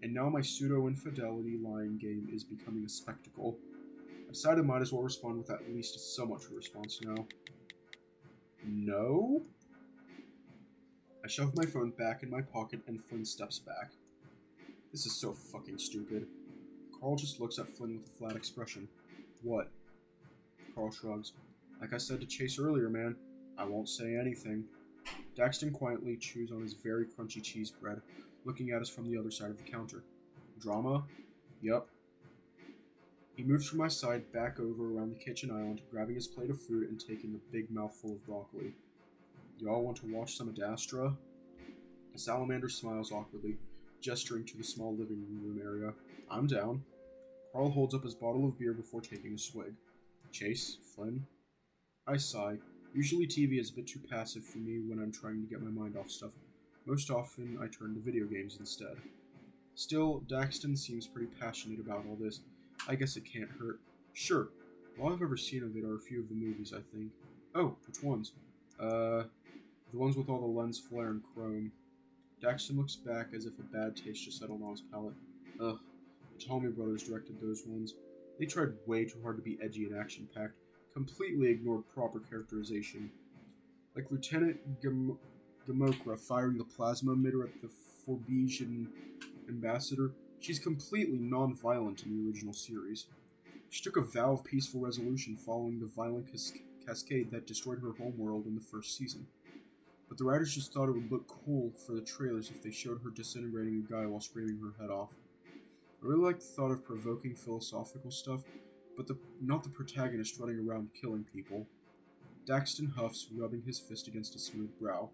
And now my pseudo-infidelity lying game is becoming a spectacle. I decided I might as well respond with at least a somewhat true response now. No? I shove my phone back in my pocket and Flynn steps back. This is so fucking stupid. Carl just looks at Flynn with a flat expression. What? Carl shrugs. Like I said to Chase earlier, man, I won't say anything. Daxton quietly chews on his very crunchy cheese bread, looking at us from the other side of the counter. Drama? Yup. He moves from my side back over around the kitchen island, grabbing his plate of food and taking a big mouthful of broccoli. Y'all want to watch some Adastra? The salamander smiles awkwardly, gesturing to the small living room area. I'm down. Carl holds up his bottle of beer before taking a swig. Chase? Flynn? I sigh. Usually TV is a bit too passive for me when I'm trying to get my mind off stuff. Most often, I turn to video games instead. Still, Daxton seems pretty passionate about all this. I guess it can't hurt. Sure. All I've ever seen of it are a few of the movies, I think. Oh, which ones? The ones with all the lens flare and chrome. Daxton looks back as if a bad taste just settled on his palate. Ugh. The Tommy brothers directed those ones. They tried way too hard to be edgy and action-packed, completely ignored proper characterization. Like Lieutenant Gamokra firing the plasma emitter at the Forbesian ambassador, she's completely non-violent in the original series. She took a vow of peaceful resolution following the violent cascade that destroyed her homeworld in the first season. But the writers just thought it would look cool for the trailers if they showed her disintegrating a guy while screaming her head off. I really like the thought of provoking philosophical stuff, but not the protagonist running around killing people. Daxton huffs, rubbing his fist against a smooth brow.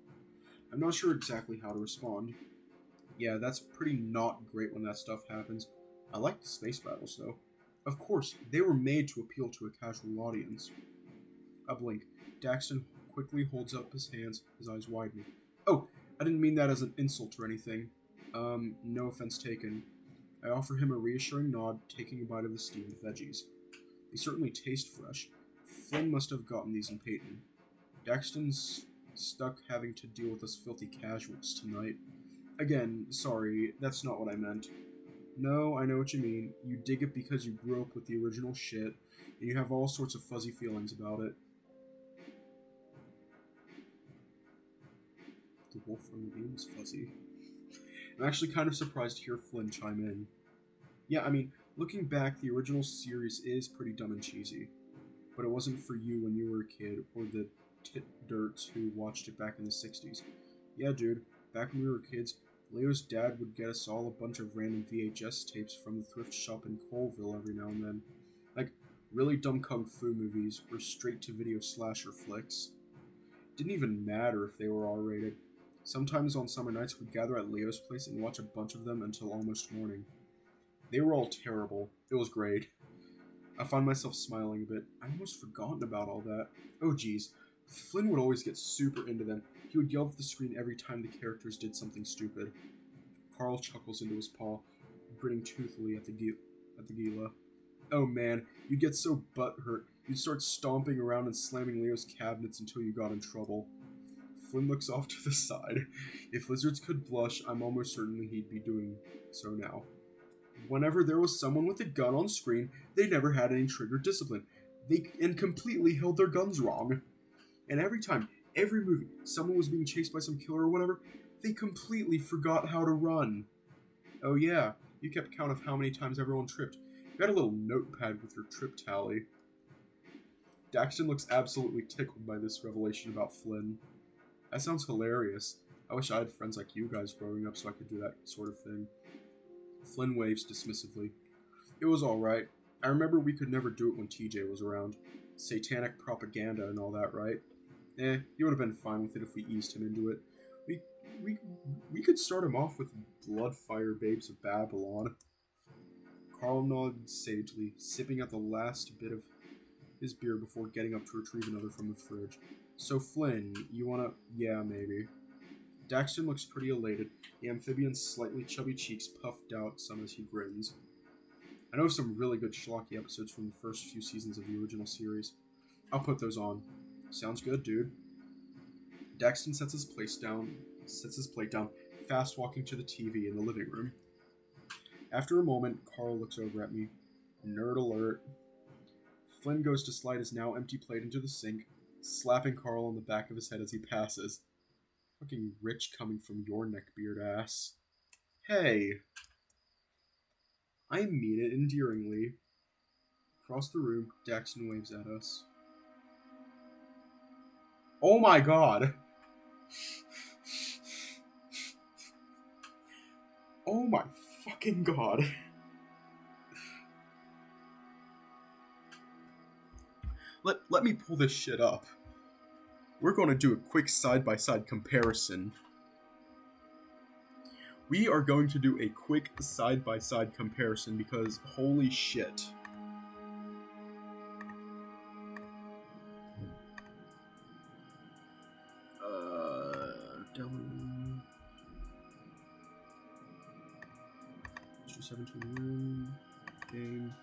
I'm not sure exactly how to respond. Yeah, that's pretty not great when that stuff happens. I like the space battles, though. Of course, they were made to appeal to a casual audience. I blink. Daxton quickly holds up his hands, his eyes widening. Oh, I didn't mean that as an insult or anything. No offense taken. I offer him a reassuring nod, taking a bite of the steamed veggies. They certainly taste fresh. Flynn must have gotten these in Peyton. Daxton's stuck having to deal with us filthy casuals tonight. Again, sorry, that's not what I meant. No, I know what you mean. You dig it because you grew up with the original shit, and you have all sorts of fuzzy feelings about it. The wolf from the game is fuzzy. I'm actually kind of surprised to hear Flynn chime in. Yeah, I mean, looking back, the original series is pretty dumb and cheesy. But it wasn't for you when you were a kid, or the tit-dirts who watched it back in the 60s. Yeah, dude, back when we were kids, Leo's dad would get us all a bunch of random VHS tapes from the thrift shop in Colville every now and then. Like, really dumb kung fu movies, or straight-to-video slasher flicks. Didn't even matter if they were R-rated. Sometimes on summer nights we'd gather at Leo's place and watch a bunch of them until almost morning. They were all terrible. It was great. I found myself smiling a bit. I'd almost forgotten about all that. Oh geez. Flynn would always get super into them. He would yell at the screen every time the characters did something stupid. Carl chuckles into his paw, grinning toothily at the Gila. Oh man, you'd get so butthurt, you'd start stomping around and slamming Leo's cabinets until you got in trouble. Flynn looks off to the side. If lizards could blush, I'm almost certain he'd be doing so now. Whenever there was someone with a gun on screen, they never had any trigger discipline. They completely held their guns wrong. And every time, every movie, someone was being chased by some killer or whatever, they completely forgot how to run. Oh yeah, you kept count of how many times everyone tripped. You had a little notepad with your trip tally. Daxton looks absolutely tickled by this revelation about Flynn. That sounds hilarious. I wish I had friends like you guys growing up so I could do that sort of thing. Flynn waves dismissively. It was alright. I remember we could never do it when TJ was around. Satanic propaganda and all that, right? He would have been fine with it if we eased him into it. We could start him off with Bloodfire Babes of Babylon. Carl nodded sagely, sipping at the last bit of his beer before getting up to retrieve another from the fridge. So Flynn, you wanna... Yeah, maybe. Daxton looks pretty elated, the amphibian's slightly chubby cheeks puffed out some as he grins. I know of some really good schlocky episodes from the first few seasons of the original series. I'll put those on. Sounds good, dude. Daxton sets his plate down, fast walking to the TV in the living room. After a moment, Carl looks over at me. Nerd alert. Flynn goes to slide his now empty plate into the sink, slapping Carl on the back of his head as he passes. Fucking rich coming from your neckbeard ass. Hey! I mean it endearingly. Across the room, Daxton waves at us. Oh my god! Oh my fucking god. Let me pull this shit up. We're going to do a quick side-by-side comparison. We are going to do a quick side-by-side comparison because holy shit. Issue 17 game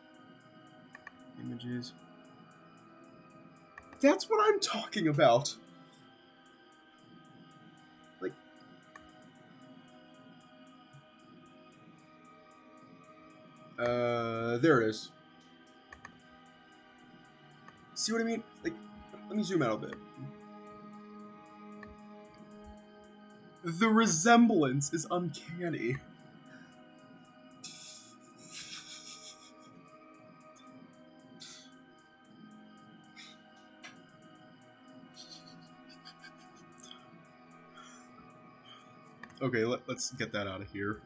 images. That's what I'm talking about. Like, there it is. See what I mean? Like, let me zoom out a bit. The resemblance is uncanny. Okay, let's get that out of here.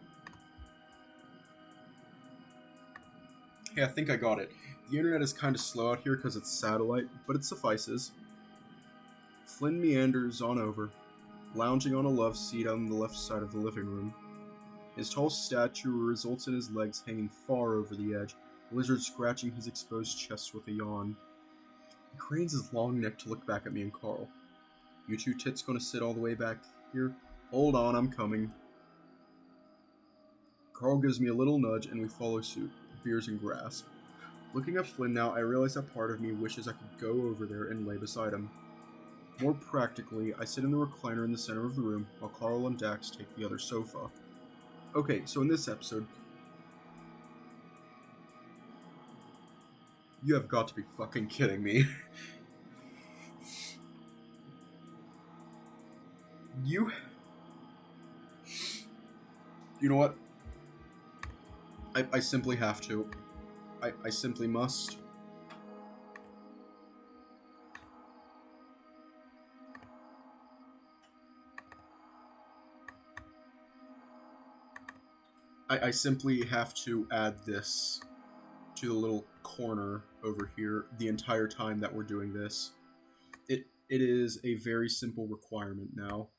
Hey, I think I got it. The internet is kind of slow out here because it's satellite, but it suffices. Flynn meanders on over, lounging on a love seat on the left side of the living room. His tall stature results in his legs hanging far over the edge, the lizard scratching his exposed chest with a yawn. He cranes his long neck to look back at me and Carl. You two tits gonna sit all the way back here? Hold on, I'm coming. Carl gives me a little nudge and we follow suit, beers and grass. Looking at Flynn now, I realize that part of me wishes I could go over there and lay beside him. More practically, I sit in the recliner in the center of the room, while Carl and Dax take the other sofa. Okay, so in this episode... You have got to be fucking kidding me. You know what? I simply have to. I simply must. I simply have to add this to the little corner over here the entire time that we're doing this. It is a very simple requirement now.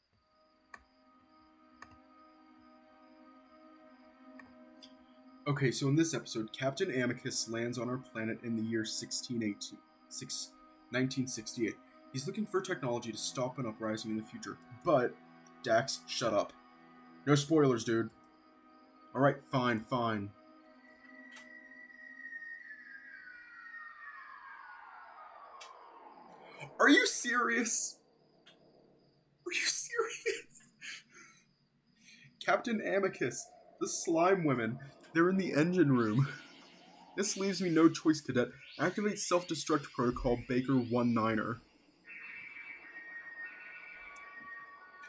Okay, so in this episode, Captain Amicus lands on our planet in the year 1968. He's looking for technology to stop an uprising in the future, but... Dax, shut up. No spoilers, dude. Alright, fine. Are you serious? Are you serious? Captain Amicus, the slime women... They're in the engine room. This leaves me no choice, Cadet. Activate self-destruct protocol Baker 19er.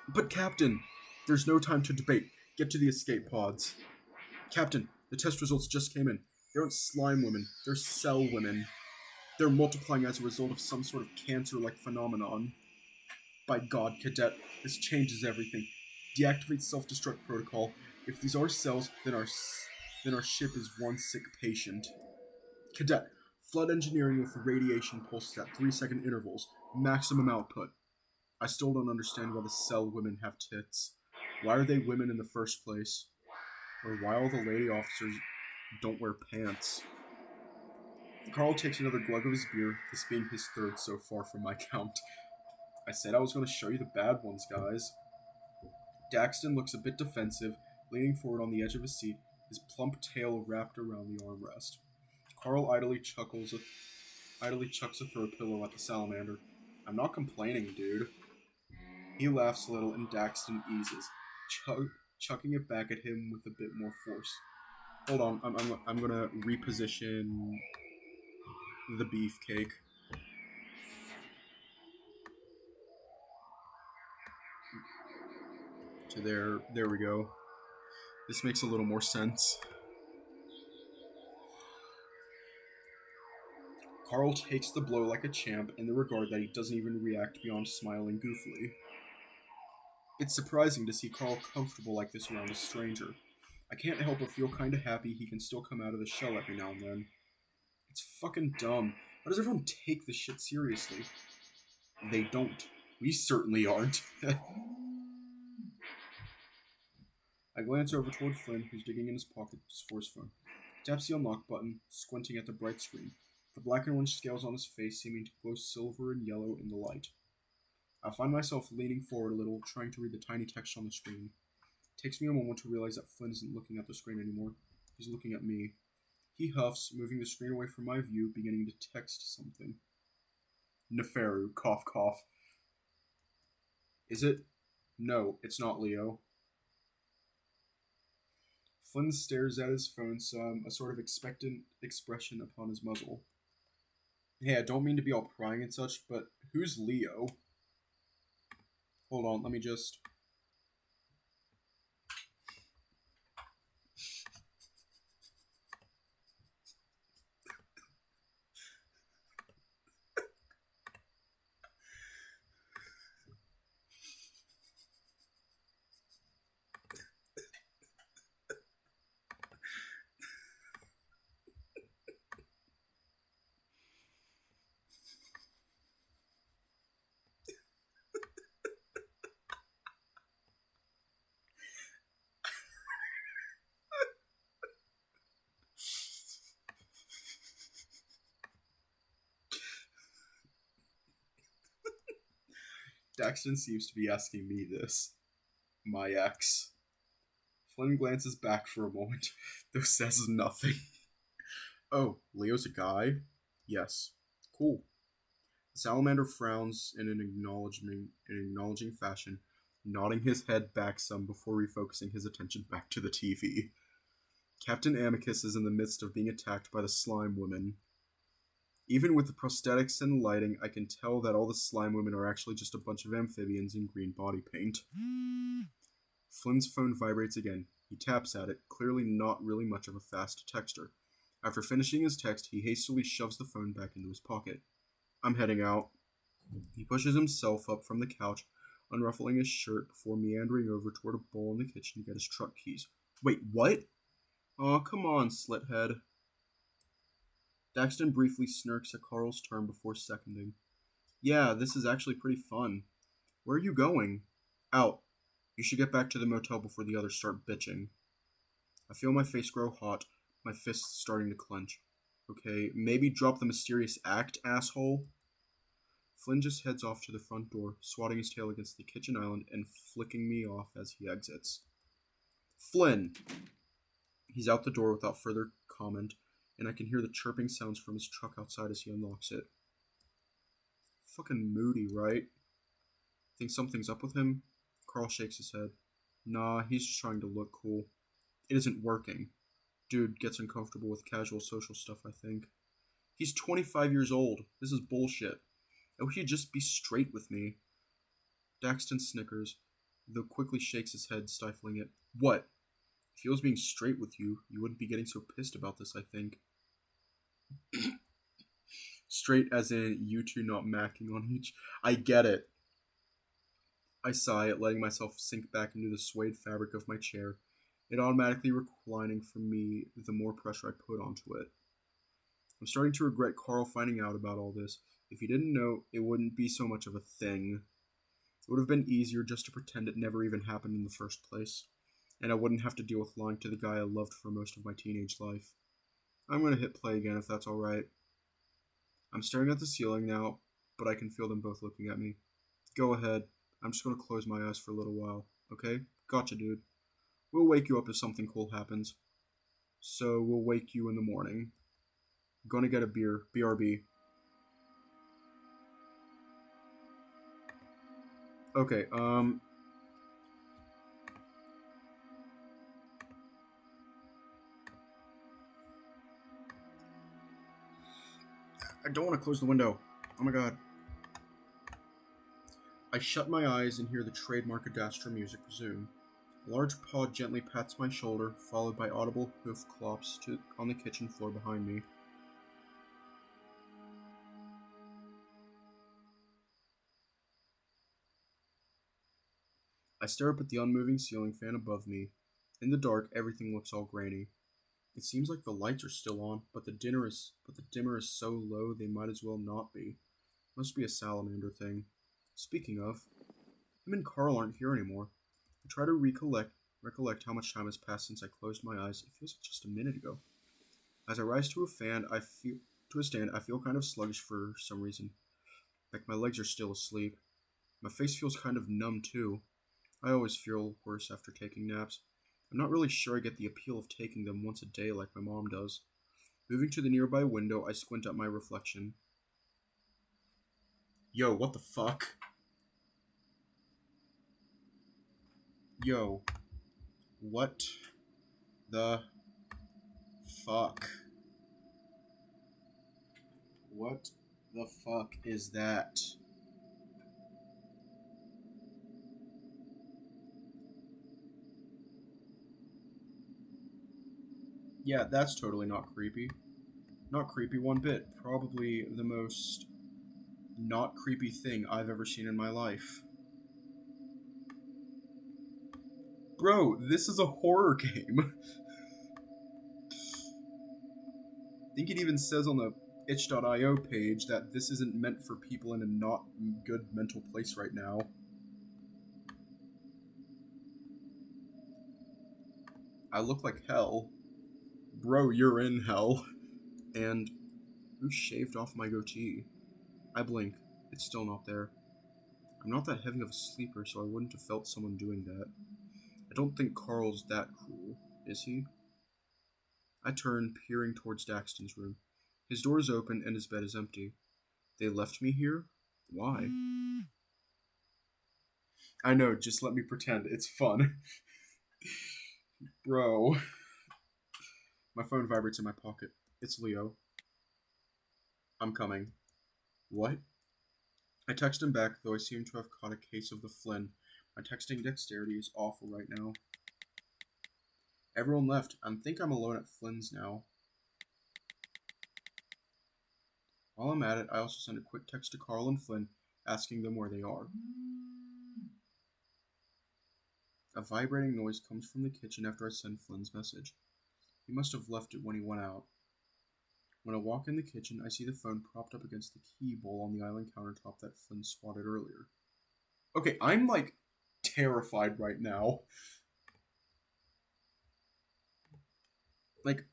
But Captain, there's no time to debate. Get to the escape pods. Captain, the test results just came in. They aren't slime women, they're cell women. They're multiplying as a result of some sort of cancer-like phenomenon. By God, Cadet, this changes everything. Deactivate self-destruct protocol. If these are cells, then our ship is one sick patient. Cadet, flood engineering with radiation pulses at 3-second intervals. Maximum output. I still don't understand why the cell women have tits. Why are they women in the first place? Or why all the lady officers don't wear pants? Carl takes another glug of his beer, this being his third so far from my count. I said I was going to show you the bad ones, guys. Daxton looks a bit defensive, leaning forward on the edge of his seat, his plump tail wrapped around the armrest. Carl idly chucks a throw pillow at the salamander. I'm not complaining, dude. He laughs a little and Daxton eases, chucking it back at him with a bit more force. Hold on, I'm gonna reposition the beefcake. To there we go. This makes a little more sense. Carl takes the blow like a champ in the regard that he doesn't even react beyond smiling goofily. It's surprising to see Carl comfortable like this around a stranger. I can't help but feel kinda happy he can still come out of the shell every now and then. It's fucking dumb. Why does everyone take this shit seriously? They don't. We certainly aren't. I glance over toward Flynn, who's digging in his pocket for his phone. Taps the unlock button, squinting at the bright screen, the black and orange scales on his face seeming to glow silver and yellow in the light. I find myself leaning forward a little, trying to read the tiny text on the screen. It takes me a moment to realize that Flynn isn't looking at the screen anymore. He's looking at me. He huffs, moving the screen away from my view, beginning to text something. Neferu, cough cough. Is it? No, it's not Leo. Flynn stares at his phone, a sort of expectant expression upon his muzzle. Hey, I don't mean to be all prying and such, but who's Leo? Hold on, let me just... Daxton seems to be asking me this. My ex. Flynn glances back for a moment, though says nothing. Oh, Leo's a guy? Yes. Cool. The salamander frowns in an acknowledging fashion, nodding his head back some before refocusing his attention back to the TV. Captain Amicus is in the midst of being attacked by the slime women. Even with the prosthetics and lighting, I can tell that all the slime women are actually just a bunch of amphibians in green body paint. Flynn's phone vibrates again. He taps at it, clearly not really much of a fast texter. After finishing his text, he hastily shoves the phone back into his pocket. I'm heading out. He pushes himself up from the couch, unruffling his shirt before meandering over toward a bowl in the kitchen to get his truck keys. Wait, what? Aw, come on, slithead. Daxton briefly snirks at Carl's turn before seconding. Yeah, this is actually pretty fun. Where are you going? Out. You should get back to the motel before the others start bitching. I feel my face grow hot, my fists starting to clench. Okay, maybe drop the mysterious act, asshole? Flynn just heads off to the front door, swatting his tail against the kitchen island and flicking me off as he exits. Flynn! He's out the door without further comment, and I can hear the chirping sounds from his truck outside as he unlocks it. Fucking moody, right? Think something's up with him? Carl shakes his head. Nah, he's just trying to look cool. It isn't working. Dude gets uncomfortable with casual social stuff, I think. He's 25 years old. This is bullshit. I wish he'd just be straight with me. Daxton snickers, though quickly shakes his head, stifling it. What? If he was being straight with you, you wouldn't be getting so pissed about this, I think. Straight as in you two not macking on each. I get it. I sigh at letting myself sink back into the suede fabric of my chair, it automatically reclining for me the more pressure I put onto it. I'm starting to regret Carl finding out about all this. If he didn't know, it wouldn't be so much of a thing. It would have been easier just to pretend it never even happened in the first place, and I wouldn't have to deal with lying to the guy I loved for most of my teenage life. I'm going to hit play again if that's alright. I'm staring at the ceiling now, but I can feel them both looking at me. Go ahead. I'm just going to close my eyes for a little while, okay? Gotcha, dude. We'll wake you up if something cool happens. So we'll wake you in the morning. Gonna get a beer. BRB. Okay, I don't want to close the window. Oh my god. I shut my eyes and hear the trademark Adastra music resume. A large paw gently pats my shoulder, followed by audible hoof clops on the kitchen floor behind me. I stare up at the unmoving ceiling fan above me. In the dark, everything looks all grainy. It seems like the lights are still on, but the dimmer is so low they might as well not be. Must be a salamander thing. Speaking of, him and Carl aren't here anymore. I try to recollect how much time has passed since I closed my eyes. It feels like just a minute ago. As I rise to a stand, I feel kind of sluggish for some reason. Like my legs are still asleep. My face feels kind of numb too. I always feel worse after taking naps. I'm not really sure I get the appeal of taking them once a day like my mom does. Moving to the nearby window, I squint at my reflection. Yo, what the fuck? Yo, what the fuck? What the fuck is that? Yeah, that's totally not creepy. Not creepy one bit. Probably the most not creepy thing I've ever seen in my life. Bro, this is a horror game. I think it even says on the itch.io page that this isn't meant for people in a not good mental place right now. I look like hell. Bro, you're in hell. And who shaved off my goatee? I blink. It's still not there. I'm not that heavy of a sleeper, so I wouldn't have felt someone doing that. I don't think Carl's that cruel, is he? I turn, peering towards Daxton's room. His door is open and his bed is empty. They left me here? Why? I know, just let me pretend. It's fun. Bro. My phone vibrates in my pocket. It's Leo. I'm coming. What? I text him back, though I seem to have caught a case of the Flynn. My texting dexterity is awful right now. Everyone left. I think I'm alone at Flynn's now. While I'm at it, I also send a quick text to Carl and Flynn, asking them where they are. A vibrating noise comes from the kitchen after I send Flynn's message. He must have left it when he went out. When I walk in the kitchen, I see the phone propped up against the key bowl on the island countertop that Flynn spotted earlier. Okay, I'm, terrified right now.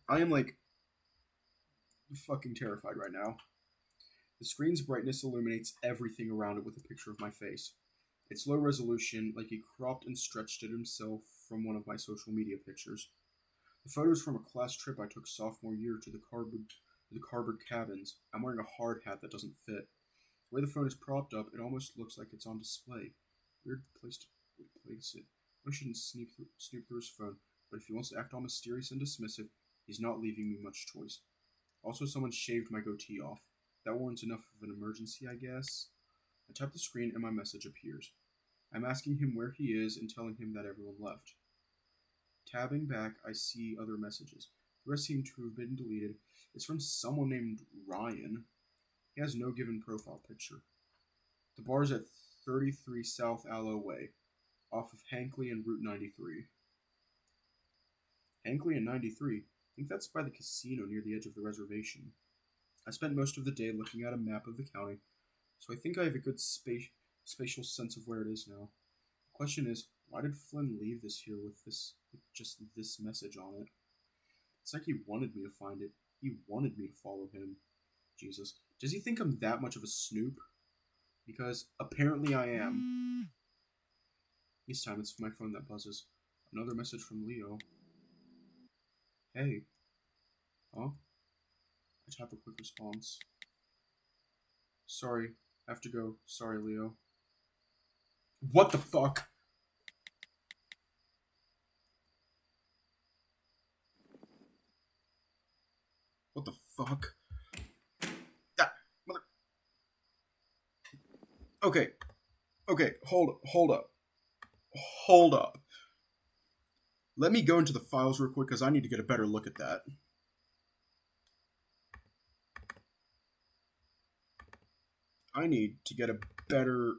I am, fucking terrified right now. The screen's brightness illuminates everything around it with a picture of my face. It's low resolution, like he cropped and stretched it himself from one of my social media pictures. The photo's from a class trip I took sophomore year to the cardboard cabins. I'm wearing a hard hat that doesn't fit. The way the phone is propped up, it almost looks like it's on display. Weird place to place it. I shouldn't snoop through his phone, but if he wants to act all mysterious and dismissive, he's not leaving me much choice. Also, someone shaved my goatee off. That warrants enough of an emergency, I guess. I tap the screen and my message appears. I'm asking him where he is and telling him that everyone left. Tabbing back, I see other messages. The rest seem to have been deleted. It's from someone named Ryan. He has no given profile picture. The bar's at 33 South Aloe Way, off of Hankley and Route 93. Hankley and 93? I think that's by the casino near the edge of the reservation. I spent most of the day looking at a map of the county, so I think I have a good spatial sense of where it is now. The question is, why did Flynn leave this here with just this message on it? It's like he wanted me to find it. He wanted me to follow him. Jesus. Does he think I'm that much of a snoop? Because apparently I am. This time it's my phone that buzzes. Another message from Leo. Hey. Huh? I tap a quick response. Sorry. Have to go. Sorry, Leo. What the fuck? What the fuck? Ah, mother... Okay. Okay, hold up. Hold up. Let me go into the files real quick because I need to get a better look at that. I need to get a better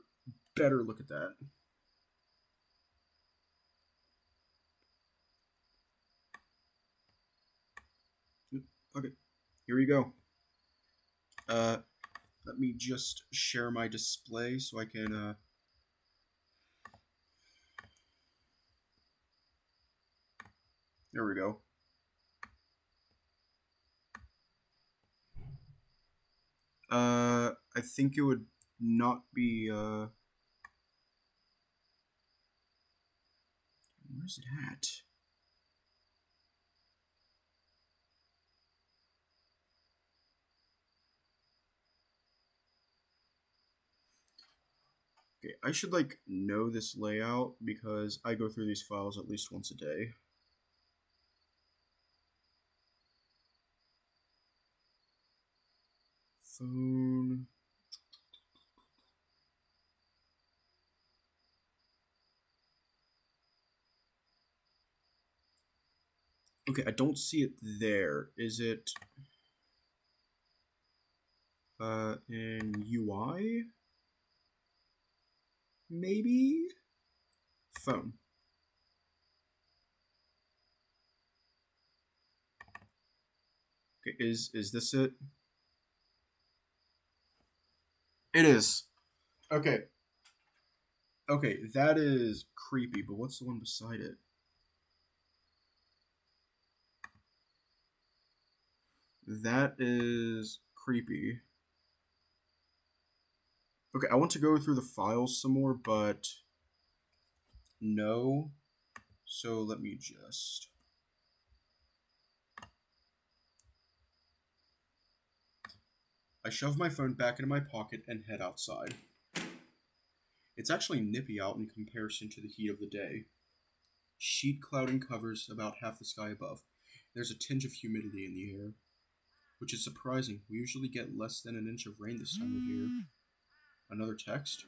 look at that. Okay, here we go. Let me just share my display so I can, there we go. I think it would not be, where's it at? Okay, I should, like, know this layout because I go through these files at least once a day. Phone. Okay, I don't see it there. Is it in UI? Maybe? Phone. Okay, is this it? It is. Okay. Okay, that is creepy, but what's the one beside it? That is creepy. Okay, I want to go through the files some more, but no. So let me just... I shove my phone back into my pocket and head outside. It's actually nippy out in comparison to the heat of the day. Sheet clouding covers about half the sky above. There's a tinge of humidity in the air, which is surprising. We usually get less than an inch of rain this time of year. Another text?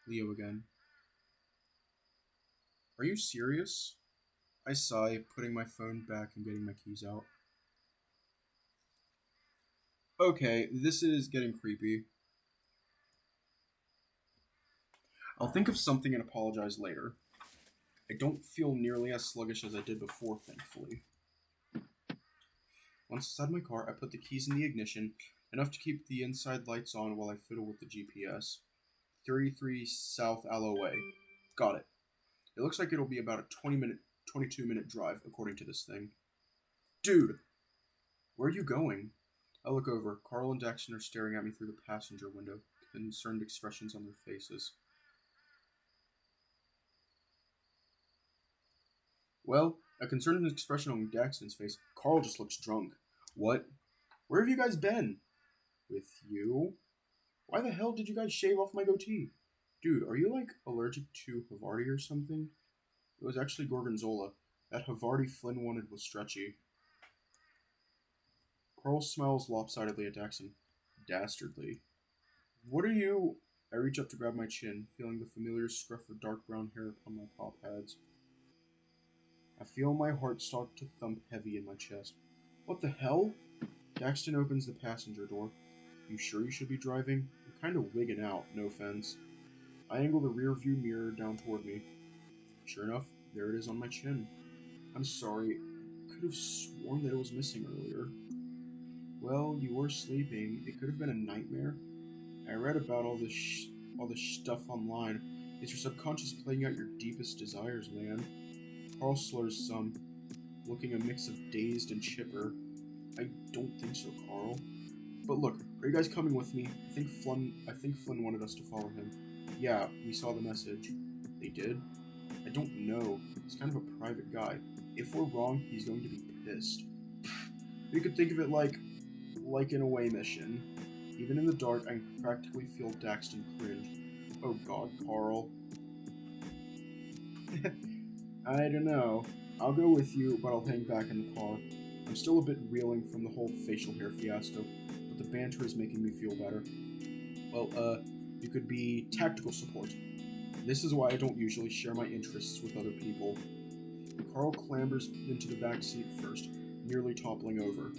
Leo again. Are you serious? I sigh, putting my phone back and getting my keys out. Okay, this is getting creepy. I'll think of something and apologize later. I don't feel nearly as sluggish as I did before, thankfully. Once inside my car, I put the keys in the ignition, enough to keep the inside lights on while I fiddle with the GPS. 33 South Aloe Way. Got it. It looks like it'll be about a 22-minute drive, according to this thing. Dude! Where are you going? I look over. Carl and Daxton are staring at me through the passenger window, concerned expressions on their faces. Well, a concerned expression on Daxton's face. Carl just looks drunk. What? Where have you guys been? With you? Why the hell did you guys shave off my goatee? Dude, are you, like, allergic to Havarti or something? It was actually Gorgonzola. That Havarti Flynn wanted was stretchy. Carl smiles lopsidedly at Daxton. Dastardly. What are you... I reach up to grab my chin, feeling the familiar scruff of dark brown hair upon my paw pads. I feel my heart start to thump heavy in my chest. What the hell? Daxton opens the passenger door. You sure you should be driving? You're kind of wigging out, no offense. I angle the rear view mirror down toward me. Sure enough, there it is on my chin. I'm sorry, I could have sworn that it was missing earlier. Well, you were sleeping. It could have been a nightmare. I read about all this stuff online. It's your subconscious playing out your deepest desires, man. Carl slurs some, looking a mix of dazed and chipper. I don't think so, Carl. But look, are you guys coming with me? I think Flynn wanted us to follow him. Yeah, we saw the message. They did? I don't know. He's kind of a private guy. If we're wrong, he's going to be pissed. You could think of it like an away mission. Even in the dark, I can practically feel Daxton cringe. Oh god, Carl. I don't know. I'll go with you, but I'll hang back in the car. I'm still a bit reeling from the whole facial hair fiasco, but the banter is making me feel better. Well, you could be tactical support. This is why I don't usually share my interests with other people. Carl clambers into the back seat first, nearly toppling over.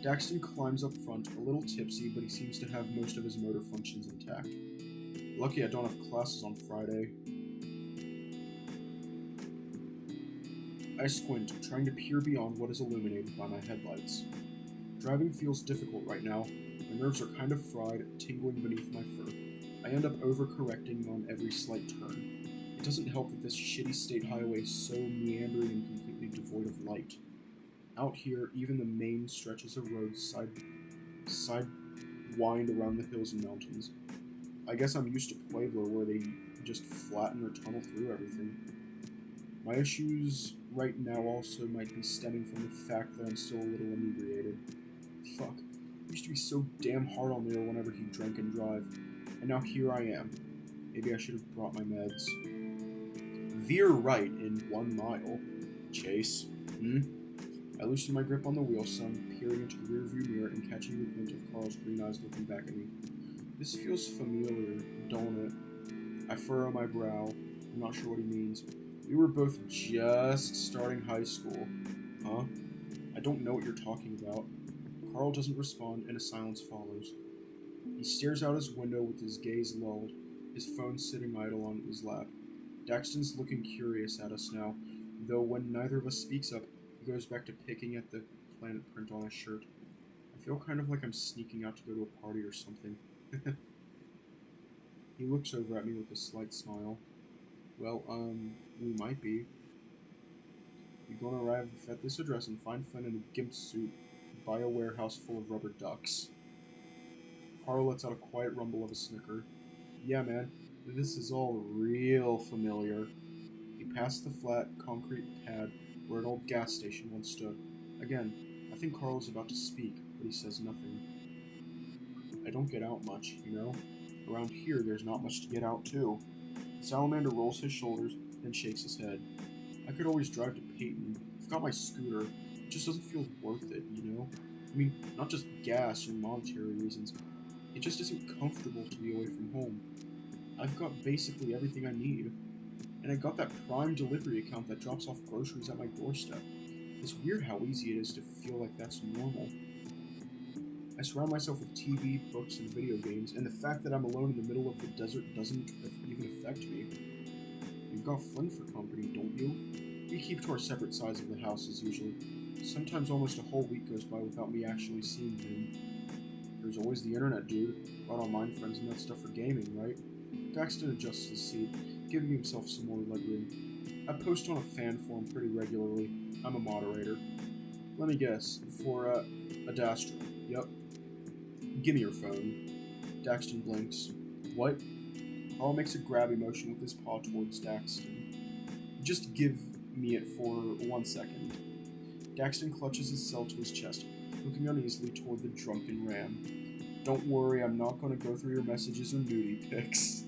Daxton climbs up front, a little tipsy, but he seems to have most of his motor functions intact. Lucky I don't have classes on Friday. I squint, trying to peer beyond what is illuminated by my headlights. Driving feels difficult right now. My nerves are kind of fried, tingling beneath my fur. I end up overcorrecting on every slight turn. It doesn't help that this shitty state highway is so meandering and completely devoid of light. Out here, even the main stretches of road side wind around the hills and mountains. I guess I'm used to Pueblo, where they just flatten or tunnel through everything. My issues right now also might be stemming from the fact that I'm still a little inebriated. Fuck. I used to be so damn hard on Leo whenever he drank and drive. And now here I am. Maybe I should have brought my meds. Veer right in 1 mile. Chase. I loosened my grip on the wheel some, peering into the rearview mirror and catching the glint of Carl's green eyes looking back at me. This feels familiar, don't it? I furrow my brow. I'm not sure what he means. We were both just starting high school. Huh? I don't know what you're talking about. Carl doesn't respond, and a silence follows. He stares out his window with his gaze lulled, his phone sitting idle on his lap. Daxton's looking curious at us now, though when neither of us speaks up, he goes back to picking at the planet print on his shirt. I feel kind of like I'm sneaking out to go to a party or something. He looks over at me with a slight smile. Well, we might be. We're gonna arrive at this address and find Flynn in a gimp suit by a warehouse full of rubber ducks. Carl lets out a quiet rumble of a snicker. Yeah, man, this is all real familiar. He passed the flat, concrete pad where an old gas station once stood. Again, I think Carl is about to speak, but he says nothing. I don't get out much, you know? Around here, there's not much to get out, too. The salamander rolls his shoulders, then shakes his head. I could always drive to Peyton. I've got my scooter. It just doesn't feel worth it, you know? I mean, not just gas or monetary reasons. It just isn't comfortable to be away from home. I've got basically everything I need. And I got that Prime delivery account that drops off groceries at my doorstep. It's weird how easy it is to feel like that's normal. I surround myself with TV, books, and video games, and the fact that I'm alone in the middle of the desert doesn't even affect me. You've got Flynn for company, don't you? We keep to our separate sides of the houses usually. Sometimes almost a whole week goes by without me actually seeing him. There's always the internet, dude. Brought online friends and that stuff for gaming, right? Daxton adjusts his seat, giving himself some more legroom. I post on a fan forum pretty regularly. I'm a moderator. Let me guess. For, Adastra. Yep. Give me your phone. Daxton blinks. What? Carl makes a grabby motion with his paw towards Daxton. Just give me it for 1 second. Daxton clutches his cell to his chest, looking uneasily toward the drunken ram. Don't worry, I'm not going to go through your messages or nudie pics.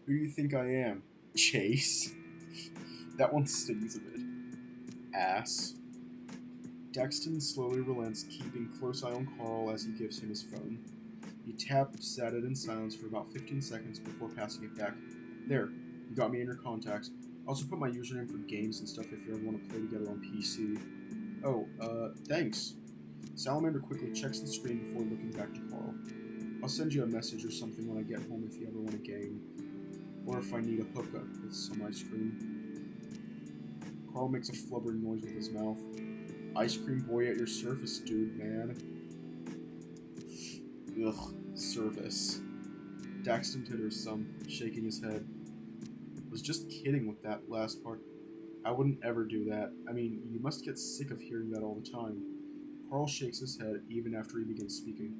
Who do you think I am? Chase? That one stings a bit. Ass. Daxton slowly relents, keeping close eye on Carl as he gives him his phone. He taps at it in silence for about 15 seconds before passing it back. There, you got me in your contacts. I also put my username for games and stuff if you ever want to play together on PC. Oh, thanks. Salamander quickly checks the screen before looking back to Carl. I'll send you a message or something when I get home if you ever want a game. Or if I need a hookup with some ice cream. Carl makes a flubbering noise with his mouth. Ice cream boy at your service, dude, man. Ugh, service. Daxton titters some, shaking his head. Was just kidding with that last part. I wouldn't ever do that. I mean, you must get sick of hearing that all the time. Carl shakes his head even after he begins speaking.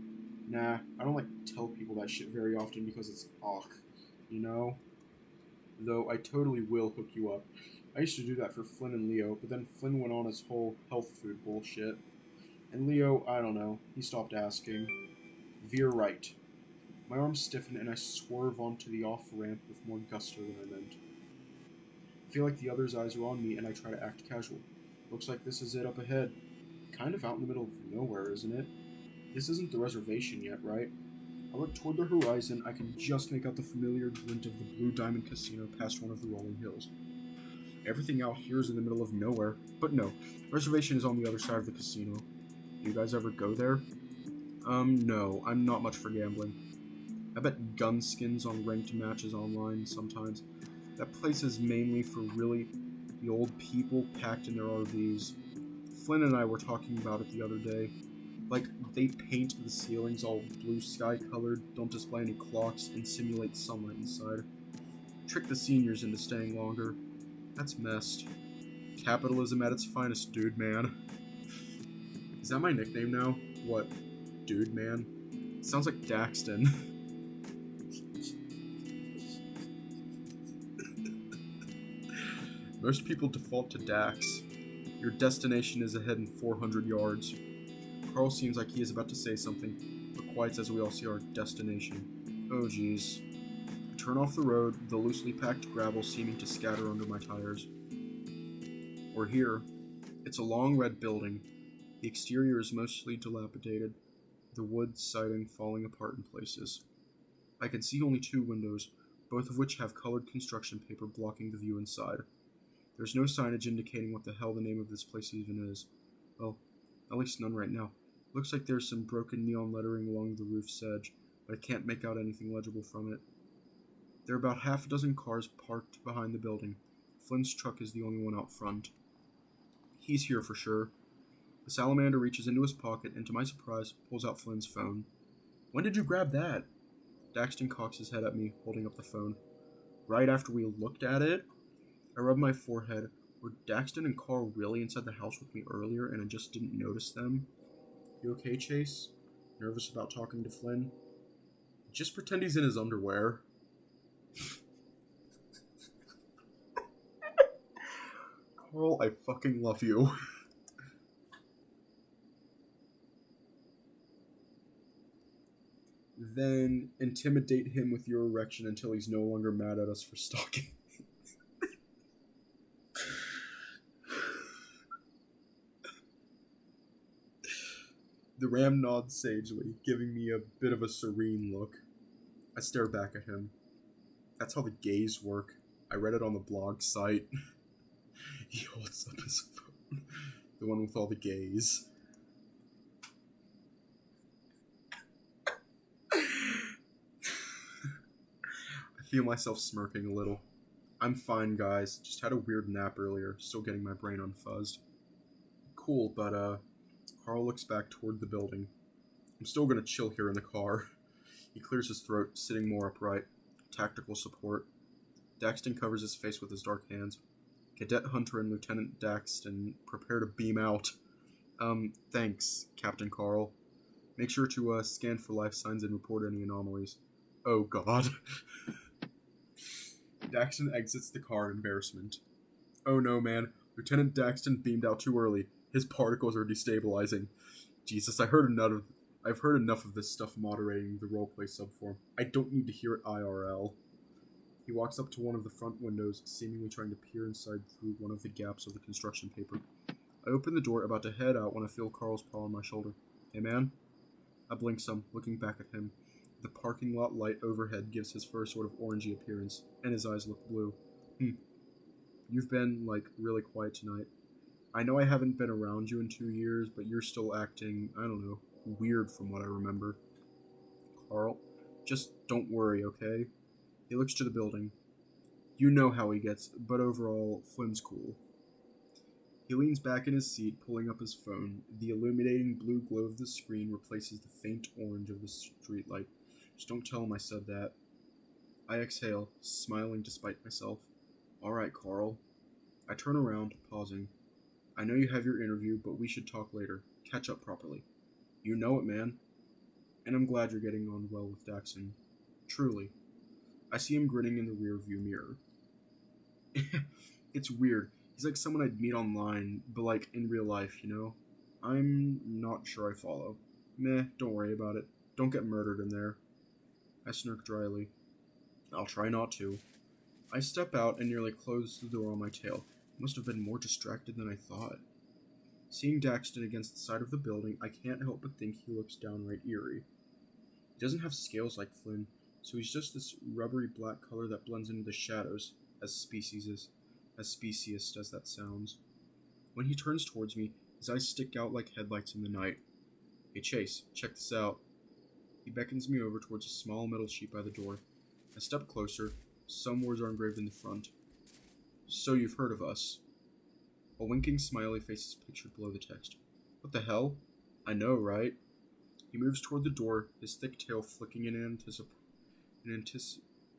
Nah, I don't like to tell people that shit very often because it's awk, you know? Though I totally will hook you up. I used to do that for Flynn and Leo, but then Flynn went on his whole health food bullshit. And Leo, I don't know, he stopped asking. Veer right. My arms stiffen and I swerve onto the off-ramp with more gusto than I meant. I feel like the others' eyes are on me and I try to act casual. Looks like this is it up ahead. Kind of out in the middle of nowhere, isn't it? This isn't the reservation yet, right? I look toward the horizon. I can just make out the familiar glint of the Blue Diamond Casino past one of the rolling hills. Everything out here is in the middle of nowhere. But no, reservation is on the other side of the casino. Do you guys ever go there? No, I'm not much for gambling. I bet gun skins on ranked matches online sometimes. That place is mainly for really the old people packed in their RVs. Flynn and I were talking about it the other day. Like, they paint the ceilings all blue sky colored, don't display any clocks, and simulate sunlight inside. Trick the seniors into staying longer. That's messed. Capitalism at its finest, dude man. Is that my nickname now? What? Dude man? Sounds like Daxton. Most people default to Dax. Your destination is ahead in 400 yards. Carl seems like he is about to say something, but quiets as we all see our destination. Oh geez. I turn off the road, the loosely packed gravel seeming to scatter under my tires. We're here. It's a long red building. The exterior is mostly dilapidated, the wood siding falling apart in places. I can see only 2 windows, both of which have colored construction paper blocking the view inside. There's no signage indicating what the hell the name of this place even is. Well, at least none right now. Looks like there's some broken neon lettering along the roof's edge, but I can't make out anything legible from it. There are about half a dozen cars parked behind the building. Flynn's truck is the only one out front. He's here for sure. The salamander reaches into his pocket and, to my surprise, pulls out Flynn's phone. When did you grab that? Daxton cocks his head at me, holding up the phone. Right after we looked at it? I rub my forehead. Were Daxton and Carl really inside the house with me earlier and I just didn't notice them? You okay, Chase? Nervous about talking to Flynn? Just pretend he's in his underwear. Carl, I fucking love you. Then intimidate him with your erection until he's no longer mad at us for stalking. The ram nods sagely, giving me a bit of a serene look. I stare back at him. That's how the gays work. I read it on the blog site. He holds up his phone. The one with all the gays. I feel myself smirking a little. I'm fine, guys. Just had a weird nap earlier, still getting my brain unfuzzed. Cool, but, Carl looks back toward the building. I'm still gonna chill here in the car. He clears his throat, sitting more upright. Tactical support. Daxton covers his face with his dark hands. Cadet Hunter and Lieutenant Daxton prepare to beam out. Thanks, Captain Carl. Make sure to, scan for life signs and report any anomalies. Oh, God. Daxton exits the car in embarrassment. Oh no, man. Lieutenant Daxton beamed out too early. His particles are destabilizing. Jesus, I've heard enough of this stuff moderating the roleplay subform. I don't need to hear it IRL. He walks up to one of the front windows, seemingly trying to peer inside through one of the gaps of the construction paper. I open the door, about to head out, when I feel Carl's paw on my shoulder. Hey, man? I blink some, looking back at him. The parking lot light overhead gives his fur sort of orangey appearance, and his eyes look blue. You've been, really quiet tonight. I know I haven't been around you in 2 years, but you're still acting, I don't know, weird from what I remember. Carl, just don't worry, okay? He looks to the building. You know how he gets, but overall, Flynn's cool. He leans back in his seat, pulling up his phone. The illuminating blue glow of the screen replaces the faint orange of the streetlight. Just don't tell him I said that. I exhale, smiling despite myself. Alright, Carl. I turn around, pausing. I know you have your interview, but we should talk later. Catch up properly. You know it, man. And I'm glad you're getting on well with Daxton. Truly. I see him grinning in the rearview mirror. It's weird. He's like someone I'd meet online, but in real life, you know? I'm not sure I follow. Meh, don't worry about it. Don't get murdered in there. I smirk dryly. I'll try not to. I step out and nearly close the door on my tail. Must have been more distracted than I thought. Seeing Daxton against the side of the building, I can't help but think he looks downright eerie. He doesn't have scales like Flynn, so he's just this rubbery black color that blends into the shadows, as speciesist as that sounds. When he turns towards me, his eyes stick out like headlights in the night. Hey Chase, check this out. He beckons me over towards a small metal sheet by the door. I step closer. Some words are engraved in the front. So you've heard of us. A winking smiley face is pictured below the text. What the hell? I know, right? He moves toward the door, his thick tail flicking in an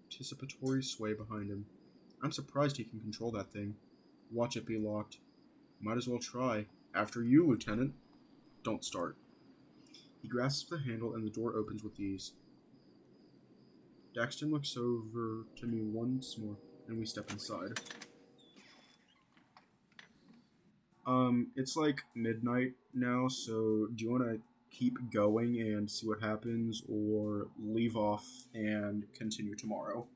anticipatory sway behind him. I'm surprised he can control that thing. Watch it be locked. Might as well try. After you, Lieutenant. Don't start. He grasps the handle and the door opens with ease. Daxton looks over to me once more, and we step inside. It's midnight now, so do you want to keep going and see what happens, or leave off and continue tomorrow.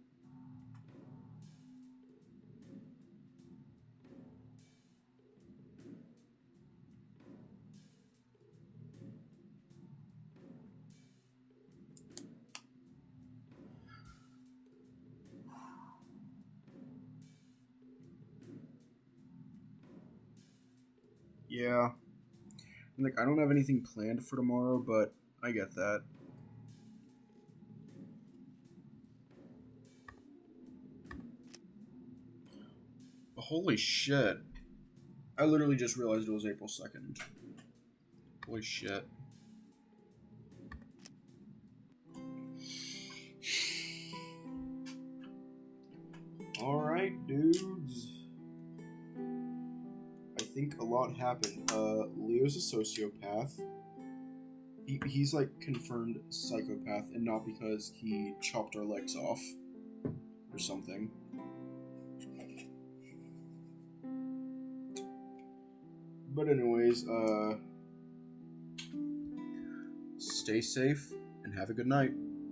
Yeah. Like, I don't have anything planned for tomorrow, but I get that. Holy shit. I literally just realized it was April 2nd. Holy shit. Alright, dudes. I think a lot happened. Leo's a sociopath. He's like confirmed psychopath, and not because he chopped our legs off or something. But anyways, stay safe and have a good night.